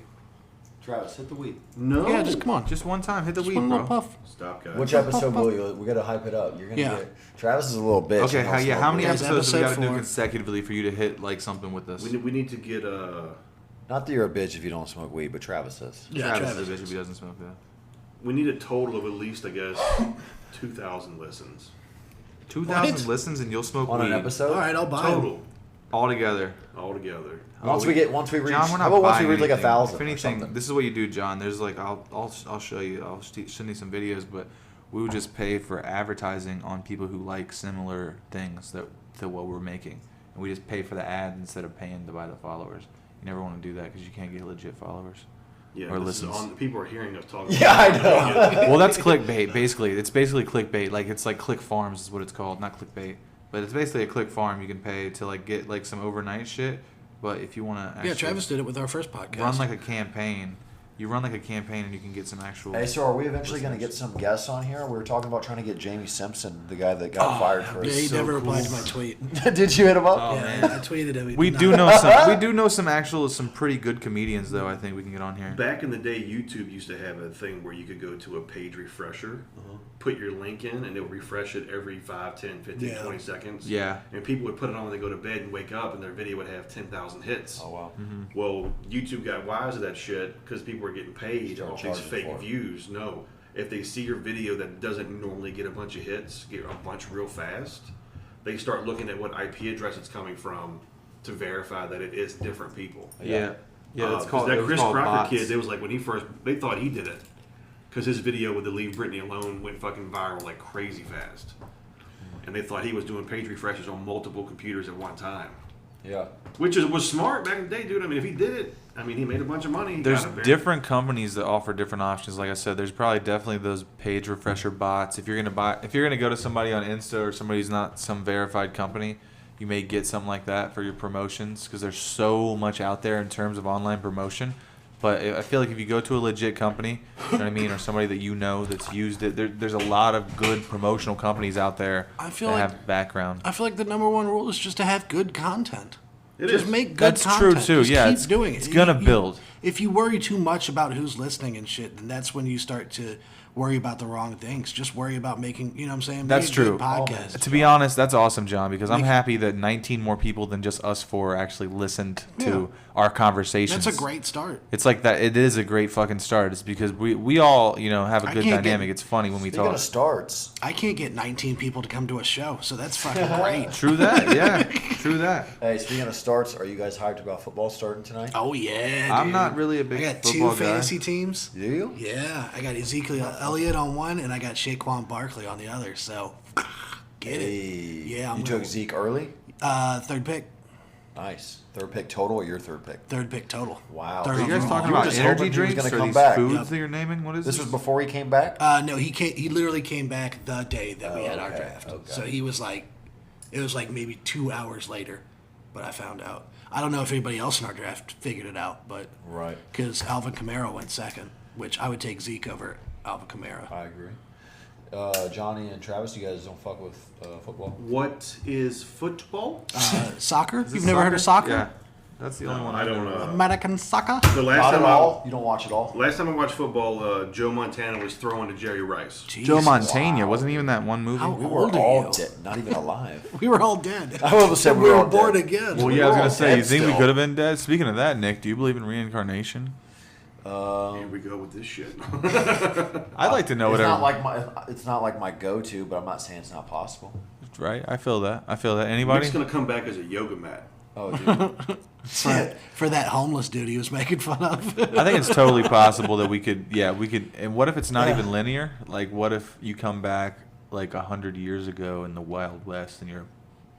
Travis, hit the weed. No. Yeah, just come on. Just one time, hit the Just weed, one bro. little puff. Stop, guys. Which episode will you? We gotta hype it up. You're gonna Yeah. get. Travis is a little bitch. Okay, and he'll how smoke many weed. Guys, episodes do we got to episode do 4. consecutively for you to hit like something with this? We need to get Not that you're a bitch if you don't smoke weed, but Travis is. Yeah, Travis Travis. is a bitch if he doesn't smoke that. we need a total of at least I guess 2,000 listens 2,000 What? listens and you'll smoke On weed an episode. All right, I'll buy 'em. total all together. altogether. Once we reach. John, we're not how about once we buying reach like anything. 1,000? If or anything, something? this is what you do, John. There's like I'll show you. I'll send you some videos, but we would just pay for advertising on people who like similar things to what we're making, and we just pay for the ads instead of paying to buy the followers. You never want to do that because you can't get legit followers. Yeah, Or this is listens. people are hearing us talk. Yeah, I know. Well, that's clickbait. Basically, it's basically clickbait. Like it's like click farms is what it's called, not clickbait. But it's basically a click farm. You can pay to like get like some overnight shit. But if you want to actually Yeah, Travis did it with our first podcast. run like a campaign, you run like a campaign and you can get some actual. Hey, so are we eventually going to get some guests on here? We were talking about trying to get Jamie Simpson, the guy that got fired for Yeah, he his. so never replied cool. to my tweet. Did you hit him up? Oh, yeah, man. I tweeted him. He We did do not. know some pretty good comedians though. I think we can get on here. Back in the day, YouTube used to have a thing where you could go to a page refresher, put your link in, and it would refresh it every 5, 10, 15, Yeah. 20 seconds. Yeah. And people would put it on when they go to bed and wake up, and their video would have 10,000 hits. Oh wow. Well, YouTube got wise to that shit because people were getting paid Start off these charging fake for it. views. No. If they see your video that doesn't normally get a bunch of hits, get a bunch real fast, they start looking at what IP address it's coming from to verify that it is different people. Yeah. Yeah, it's 'Cause called that it was Chris called Crocker bots. kid. It was like when he first, they thought he did it because his video with the Leave Britney Alone went fucking viral like crazy fast, and they thought he was doing page refreshes on multiple computers at one time, Yeah. which was smart back in the day, dude. I mean, if he did it, I mean, he made a bunch of money. He There's got it, man. different companies that offer different options. Like I said, there's probably definitely those page refresher bots. If you're gonna go to somebody on Insta or somebody who's not some verified company, you may get something like that for your promotions because there's so much out there in terms of online promotion. But I feel like if you go to a legit company, you know what I mean, or somebody that you know that's used it, there's a lot of good promotional companies out there I feel that like- have background. I feel like the number one rule is just to have good content. It Just is. make good That's content. true, too. Just Yeah, keep it's- doing it. it's gonna build. If you worry too much about who's listening and shit, then that's when you start to worry about the wrong things. Just worry about making, you know what I'm saying? That's Make a good true. podcast. To be honest, that's awesome, John, because I'm Make- happy that 19 more people than just us four actually listened to Yeah. our conversations. That's a great start. It's like that. It is a great fucking start. It's because we all, have a I good can't dynamic. get- It's funny when we Speaking talk. of starts, I can't get 19 people to come to a show, so that's fucking great. True that. Yeah. True that. hey, speaking of starts, are you guys hyped about football starting tonight? Oh yeah, I'm dude. not really a big I got football two guy. fantasy teams. Do you? Yeah, I got Ezekiel Elliott on one, and I got Saquon Barkley on the other. So get Hey. it. Yeah, I'm You gonna- took Zeke early? Third pick. Nice. Third pick total or your third pick? Third pick total. Wow. Third Are you guys overall. talking You were about just energy hoping he was drinks gonna or come these back. foods Yep. that you're naming? What is This this? was before he came back? No, he came. He literally came back the day that we had our okay, draft. okay. So he was like, it was like maybe 2 hours later, but I found out. I don't know if anybody else in our draft figured it out, but Right. because Alvin Kamara went second, which I would take Zeke over Alvin Kamara. I agree. Johnny and Travis, you guys don't fuck with football? What is football? Soccer? Is it You've never heard of soccer? Yeah. That's the only one I don't know. American soccer. The last Not time at all. You don't watch it all. Last time I watched football, Joe Montana was throwing to Jerry Rice. Joe Montana wasn't even that one movie. How We old were are all you? dead, not even alive. We were all dead. I would have said we we were were all born dead. again. Well, We yeah, I was were gonna all say, you dead think we still. could have been dead? Speaking of that, Nick, do you believe in reincarnation? Here we go with this shit. I'd like to know It's whatever. not like my go-to, but I'm not saying it's not possible. Right? I feel that. Nick's Anybody? gonna come back as a yoga mat. Oh, dude. For that homeless dude he was making fun of. I think it's totally possible that we could. Yeah, we could. And what if it's not even linear? Like, what if you come back like 100 years ago in the Wild West and you're a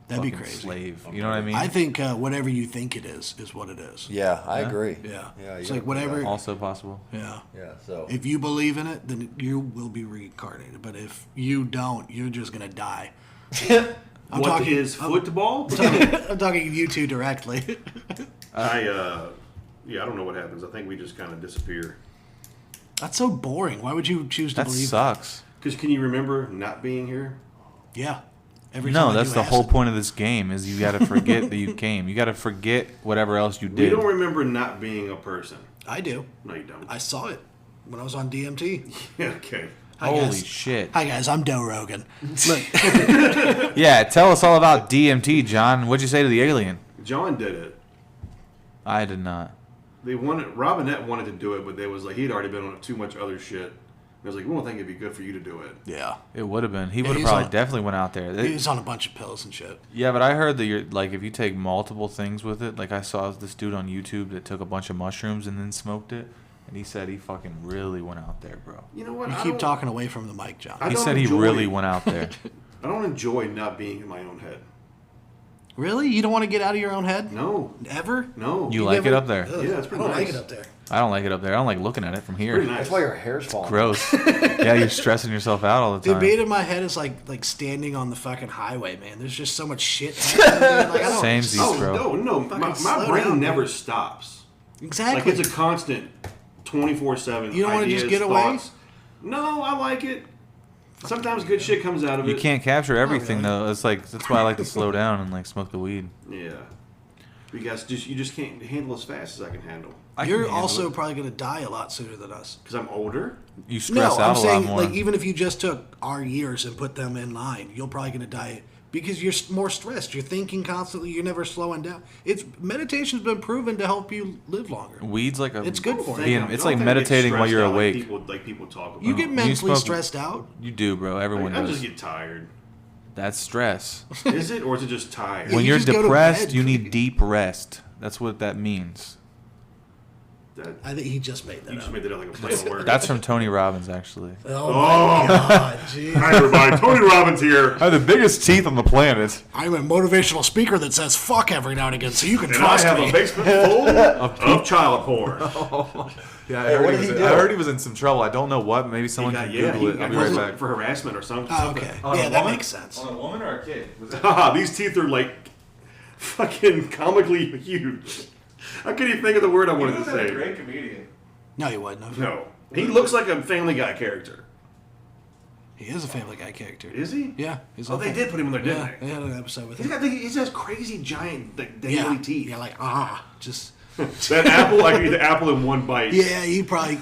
That'd be fucking crazy. slave? You know what I mean? I think whatever you think it is what it is. Yeah, I agree. Yeah. Yeah. It's you like gotta do whatever. Also possible. Yeah. that. Yeah. So. If you believe in it, then you will be reincarnated. But if you don't, you're just gonna die. I'm What talking, is football? I'm talking you two directly. I don't know what happens. I think we just kind of disappear. That's so boring. Why would you choose to That believe? sucks. Because can you remember not being here? Yeah. Every No, time I that's do the whole acid. point of this game. Is you got to forget that you came. You got to forget whatever else you We did. don't remember not being a person. I do. No, you don't. I saw it when I was on DMT. Okay. Hi, Holy guys. shit! Hi guys, I'm Joe Rogan. Look, Yeah, tell us all about DMT, John. What'd you say to the alien? John did it. I did not. They wanted Robinette wanted to do it, but they was like he'd already been on too much other shit. I was like, we don't think it'd be good for you to do it. yeah, It would have been. He would have he's probably on- definitely went out there. he was on a bunch of pills and shit. Yeah, but I heard that you're like if you take multiple things with it. Like I saw this dude on YouTube that took a bunch of mushrooms and then smoked it, and he said he fucking really went out there, bro. You know what? You I keep don't- talking away from the mic, John. I He don't said he enjoy- really went out there. I don't enjoy not being in my own head. Really? You don't want to get out of your own head? No. Ever? No. You like it up there? Ugh, Yeah, it's pretty I don't like nice. it up there. I don't like it up there. I don't like looking at it from here. Pretty nice. That's why your hair's falling. Gross. Yeah, you're stressing yourself out all the The time. beat in my head is like standing on the fucking highway, man. There's just so much shit happening. Dude. Like, I don't, Samesies, Oh, bro. no. My slow brain down, never dude. stops. Exactly. Like it's a constant 24/7. You don't wanna just get away? No, I like it. Sometimes good shit comes out of You it. can't capture everything really. though. It's like that's why I like to slow down and like smoke the weed. Yeah. Because you just can't handle as fast as I can handle. I can You're handle also it. probably going to die a lot sooner than us. Because I'm older. You No, stress I'm out a lot saying more. like even if you just took our years and put them in line, you're probably going to die because you're more stressed. You're thinking constantly. You're never slowing down. Meditation's been proven to help you live longer. Weed's like a. It's good for you. being- I it's don't like think I get meditating while stressed you're out awake. Like people talk about. You get you mentally smoke- stressed out. You do, bro. Everyone I does. just get tired. That's stress. Is it, or is it just tired? When you you're just go to depressed, bed. you need deep rest. That's what that means. I think he just made You that just up. made that up like a play on words. That's from Tony Robbins, actually. Oh my god, jeez. Hi everybody, Tony Robbins here, I have the biggest teeth on the planet. I'm a motivational speaker that says fuck every now and again, so you can and I trust have me. a basement full of child porn. Yeah, Hey, what did he do? I heard he was in some trouble. I don't know what. Maybe someone can Google it. I'll be right back. for harassment or something. Oh, okay. Yeah, that makes sense. On a woman or a kid? Haha, these teeth are like fucking comically huge. I couldn't even think of the word I wanted to say. comedian. No, he wouldn't have. No, he looks like a Family Guy character. He is a Family Guy character. Is he? Yeah. He's Oh, on they Family- did put him in there, didn't Yeah, they? they had an episode with He's him. got he has crazy giant like dangly Yeah, teeth. yeah, like just. That apple, I could eat the apple in one bite. Yeah, he probably.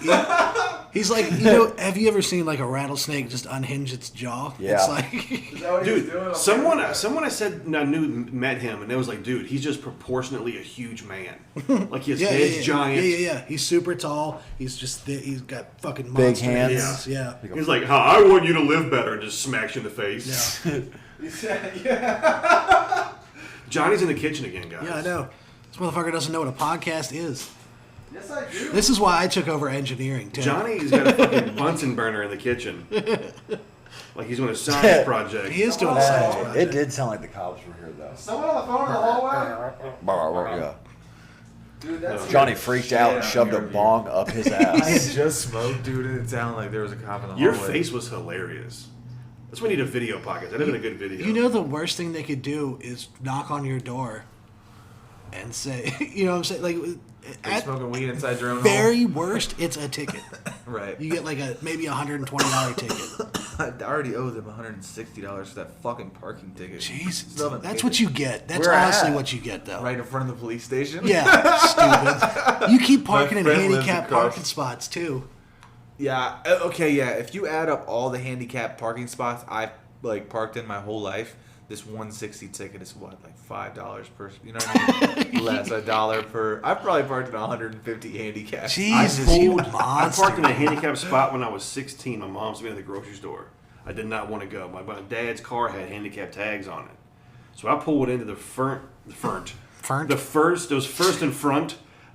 He's like, have you ever seen like a rattlesnake just unhinge its jaw? Yeah. It's like, Dude, someone I said I knew met him, and they was like, dude, he's just proportionately a huge man. Like his yeah, head's yeah, giant. Yeah. He's super tall. He's just he's got fucking Big monster hands. Yeah. He's like, I want you to live better, and just smacks you in the face. Yeah. Johnny's in the kitchen again, guys. Yeah, I know. This motherfucker doesn't know what a podcast is. Yes, I do. This is why I took over engineering too. Johnny's got a fucking Bunsen burner in the kitchen. Like he's doing a science project. He is doing a science It project. did sound like the cops were here, though. Someone on the phone in the hallway? Yeah. Dude, that's Johnny freaked out and shoved a bong up his I had ass. just smoked, dude, and it sounded like there was a cop in the Your hallway. face was hilarious. That's why we need a video podcast. That'd have been a good video. You know the worst thing they could do is knock on your door and say, you know what I'm saying? Like, Like at smoking weed inside your own very worst, it's a ticket. home. Right. You get like maybe $120 ticket. I already owe them $160 for that fucking parking ticket. Jesus, Still haven't that's paid what it. you get. That's Where honestly at? what you get, though. Right in front of the police station. Yeah, stupid. You keep parking in friend lives handicapped across- parking spots too. Yeah. Okay. Yeah. If you add up all the handicapped parking spots I've like parked in my whole life, this 160 ticket is what, like $5 per. You know what I mean? Less $1 per. I've probably parked in 150 handicapped. Jesus, you I monster. parked in a handicapped spot when I was 16. My mom's me at the grocery store. I did not want to go. My dad's car had handicap tags on it, so I pulled into the first in front.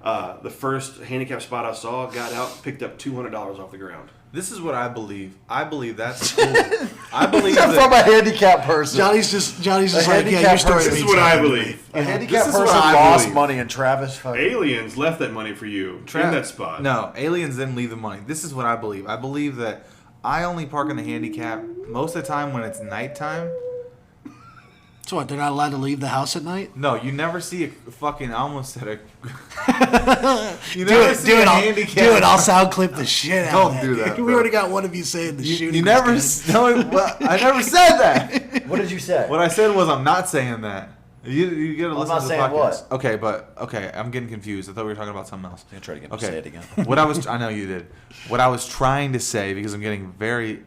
The first handicap spot I saw, got out, picked up $200 off the ground. This is what I believe. I believe that's cool. I believe Except from that. a handicapped person. Johnny's just like, yeah, your handicapped story person. This is means what I nothing to me. believe. A handicapped This is person what I lost believe. money, and Travis fucking. Aliens left that money for you in that spot. No, aliens didn't leave the money. This is what I believe. I believe that I only park in the handicap most of the time when it's nighttime. So what? They're not allowed to leave the house at night? No, you never see a fucking. I almost said a. You Do never it, see do a it. handicap. I'll sound clip the shit out Don't of that. do that, We bro. already got one of you saying the shooting. You was never. good. No, well, I never said that. What did you say? What I said was I'm not saying that. You gotta listen not to the saying podcast. what? Okay, I'm getting confused. I thought we were talking about something else. I'm gonna try to get him Okay. to say it again. I know you did. What I was trying to say, because I'm getting very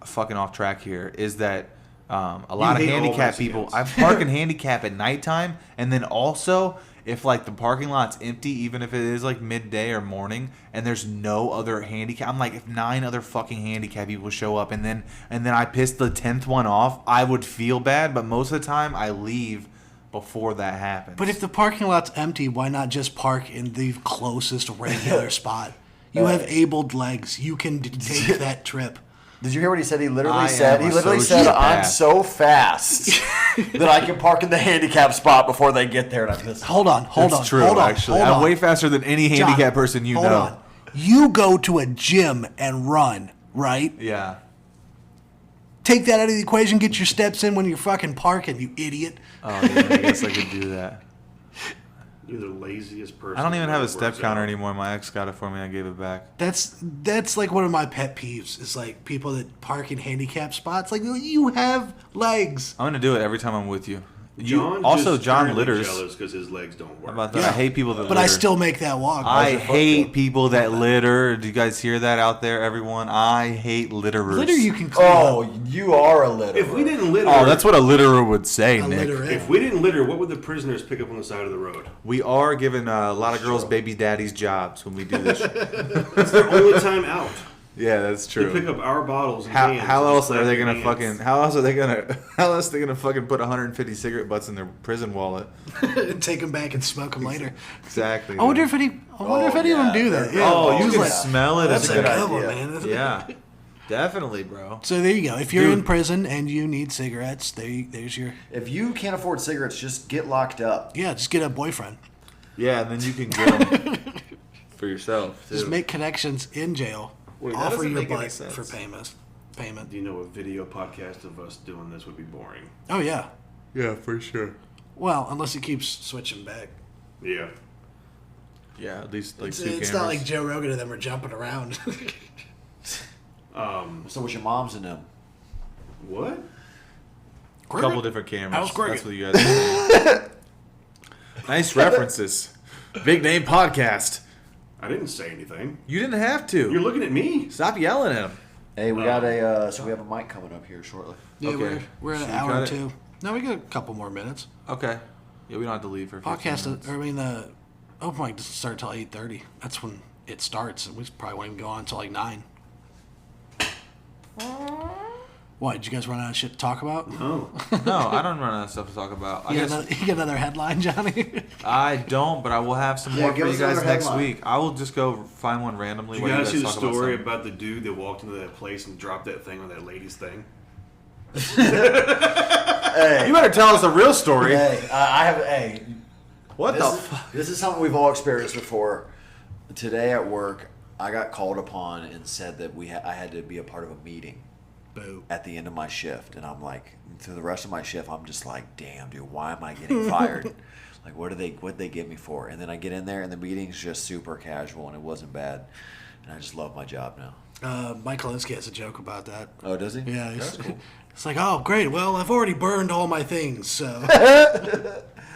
fucking off track here, is that a lot of hate all handicapped people. Mexicans. I park in handicap at nighttime, and then also if like the parking lot's empty, even if it is like midday or morning, and there's no other handicap. I'm like, if 9 other fucking handicap people show up, and then I piss the 10th one off, I would feel bad. But most of the time, I leave before that happens. But if the parking lot's empty, why not just park in the closest regular spot? You have abled legs. You can take that trip. Did you hear what he said? He I literally am said, a "I'm sociopath." so fast that I can park in the handicap spot before they get there." And I'm just, Hold on. That's true, actually. I'm way faster than any John, handicapped person you hold know. on. You go to a gym and run, right? Yeah. Take that out of the equation. Get your steps in when you're fucking parking, you idiot. Oh, yeah, I guess I could do that. You're the laziest person. I don't even have a that step works counter out. anymore. My ex got it for me. I gave it back. That's like one of my pet peeves. Is like people that park in handicap spots. Like, you have legs. I'm gonna do it every time I'm with you. John John litters. jealous because his legs don't work. How about that? I hate people that But litter. I still make that walk. I your foot hate feel? people that litter. Do you guys hear that out there, everyone? I hate litterers. Litter you can clean up. "Oh, you are a little." If we didn't litter, Oh, that's what a litterer would say, A Nick. litter in. if we didn't litter, what would the prisoners pick up on the side of the road? We are giving a lot of girls baby daddies jobs when we do this. It's their only time out. Yeah, that's They pick up up our bottles. And How, cans how and else slap are they their gonna hands. fucking? How else are they gonna fucking put 150 cigarette butts in their prison wallet? Take them back and smoke them later. Exactly. I wonder if any of them do that. Yeah. Oh, you Just can like- smell it. That's in a there. good one, idea. man. Yeah, definitely, bro. So there you go. If you're Dude. in prison and you need cigarettes, there's your If you can't afford cigarettes, just get locked up. just get a boyfriend. Yeah, and then you can get them for yourself. Too. Just make connections in jail. Wait, that Offer doesn't your make any butt sense. for payment. Do you know a video podcast of us doing this would be boring? Oh yeah. Yeah, for sure. Well, unless he keeps switching back. Yeah. Yeah, at least like It's, two it's cameras. not like Joe Rogan and them are jumping around. So was your mom's in them? What? A couple different cameras. I was cricket. That's what you guys are Nice references. Big name podcast. I didn't say anything. You didn't have to. You're looking at me. Stop yelling at him. Hey, we got a so we have a mic coming up here shortly. Yeah, Okay. we're at Should an we hour cut or it? two. No, we got a couple more minutes. Okay. Yeah, we don't have to leave for a few Podcast. minutes. The open mic doesn't start till 8:30. That's when it starts, and we probably won't even go on until like 9. What? Did you guys run out of shit to talk about? Oh. No, I don't run out of stuff to talk about. I guess You get another headline, Johnny? I don't, but I will have some more for give you us guys another next headline. week. I will just go find one randomly. Did you while guys see the talk about story something. about the dude that walked into that place and dropped that thing on that lady's thing? Hey, You better tell us the real story. hey, I have. Hey, What the this, fuck? this is something we've all experienced before. Today at work, I got called upon and said that I had to be a part of a meeting Boo. at the end of my shift, and I'm like, through the rest of my shift, I'm just like, damn, dude, why am I getting fired? Like, what did they get me for? And then I get in there, and the meeting's just super casual, and it wasn't bad, and I just love my job now. Mike Kalinsky has a joke about that. Oh, does he? Yeah, That's cool. it's like, oh, great. Well, I've already burned all my things, so.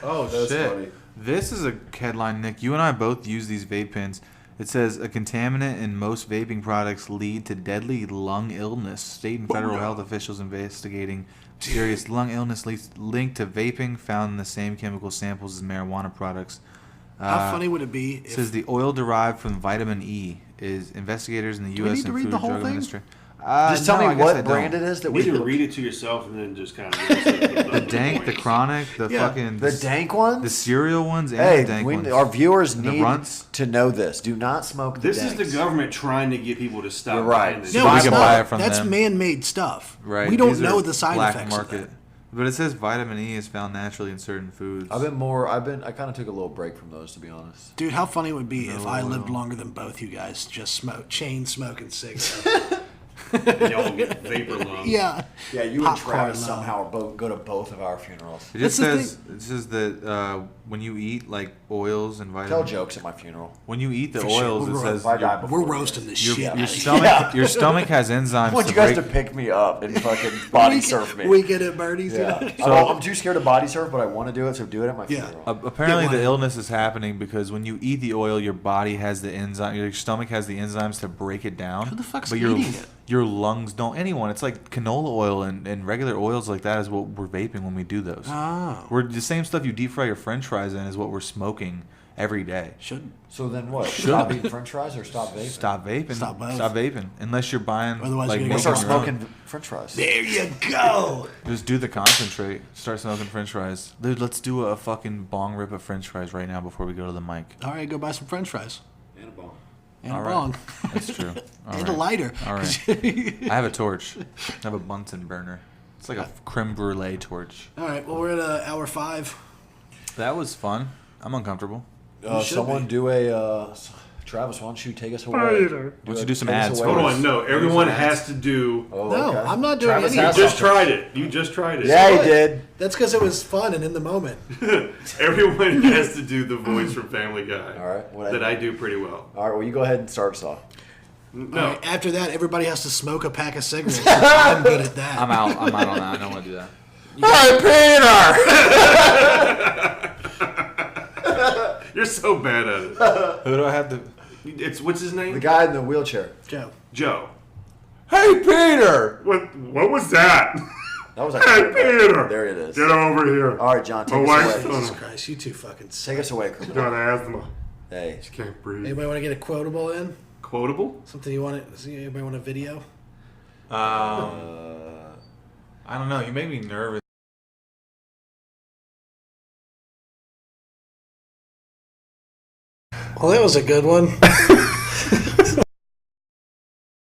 Oh, That's shit. funny. This is a headline, Nick. You and I both use these vape pens. It says a contaminant in most vaping products lead to deadly lung illness. State and federal health officials investigating serious lung illness linked to vaping found in the same chemical samples as marijuana products. How funny would it be It if says the oil derived from vitamin E is investigators in the we U.S. need to and read Food the and whole Drug thing? Administration. Just tell no, I me guess I what brand don't. it is that You we need to read it to yourself and then just kind of The dank, the chronic, the Yeah. fucking The dank ones? the cereal ones, and Hey, the dank ones. our viewers And the need runts. to know this. Do not smoke the This is the danks. government trying to get people to stop You're right. buying this. No, No, we it's can not. buy it from That's them. man-made stuff. Right. We don't These know are the side black effects market. of that. But it says vitamin E is found naturally in certain foods. I kind of took a little break from those, to be honest. Dude, how funny it would be if I lived oil. longer than both you guys, just chain smoking cigarettes. Y'all get vapor lungs. Yeah. Yeah, you and Popcorn Travis love. somehow go to both of our funerals. It just That's the says that when you eat like oils and Tell vitamins, jokes at my funeral. when you eat the For sure. oils, it We're says If I die your, before We're you roasting guys. this your, shit. your out of stomach here. your stomach has enzymes I want to you guys break. to pick me up and fucking body Weekend- surf me. Weekend at Bernie's. Yeah. You know? So- I'm too scared to body surf, but I want to do it, so do it at my Yeah. funeral. Apparently, Yeah, the why? illness is happening because when you eat the oil, your body has the enzyme. Your stomach has the enzymes to break it down. Who the fuck's but your eating it? your lungs don't. Anyone. It's like canola oil and regular oils like that is what we're vaping when we do those. Oh. We're the same stuff you deep fry your French fries in is what we're smoking every day. Should So then what? Stop eating French fries or stop vaping? Stop vaping. Stop both. Stop vaping. Unless you're buying Otherwise like you're We'll gonna making start your own. smoking French fries. There you go. Just do the concentrate. Start smoking French fries, dude. Let's do a fucking bong rip of French fries right now before we go to the mic. All right, go buy some French fries And a bone. and All a right. bong That's true. All and right. a lighter. All right. I have a torch. I have a Bunsen burner. It's like a creme brulee torch. All right. Well, we're at hour 5. That was fun. I'm uncomfortable. You should Someone be. do a Travis. Why don't you take us away? Why don't you do some ads Hold for us? on, no. Everyone has to do. Oh, No, okay. I'm not doing Travis any of You has that. just something. tried it. You just tried it. Yeah, he What? did. That's because it was fun and in the moment. Everyone has to do the voice from Family Guy. All right. That I do pretty well. All right. Well, you go ahead and start us off. No. All right, after that, everybody has to smoke a pack of cigarettes. I'm good at that. I'm out. I'm out on that. I don't want to do that. Hey, Peter! You're so bad at it. Who do I have to? It's what's his name? The guy in the wheelchair. Joe. Joe. Hey, Peter! What was that? That was like Hey, Peter! There it is. Get over here. All right, John, take My us wife's away. Jesus Christ, you two fucking sick. Take us away, criminal. Got asthma. Hey. Can't breathe. Anybody want to get a quotable in? Quotable? Something you want to see? Anybody want a video? I don't know. You make me nervous. Well, that was a good one.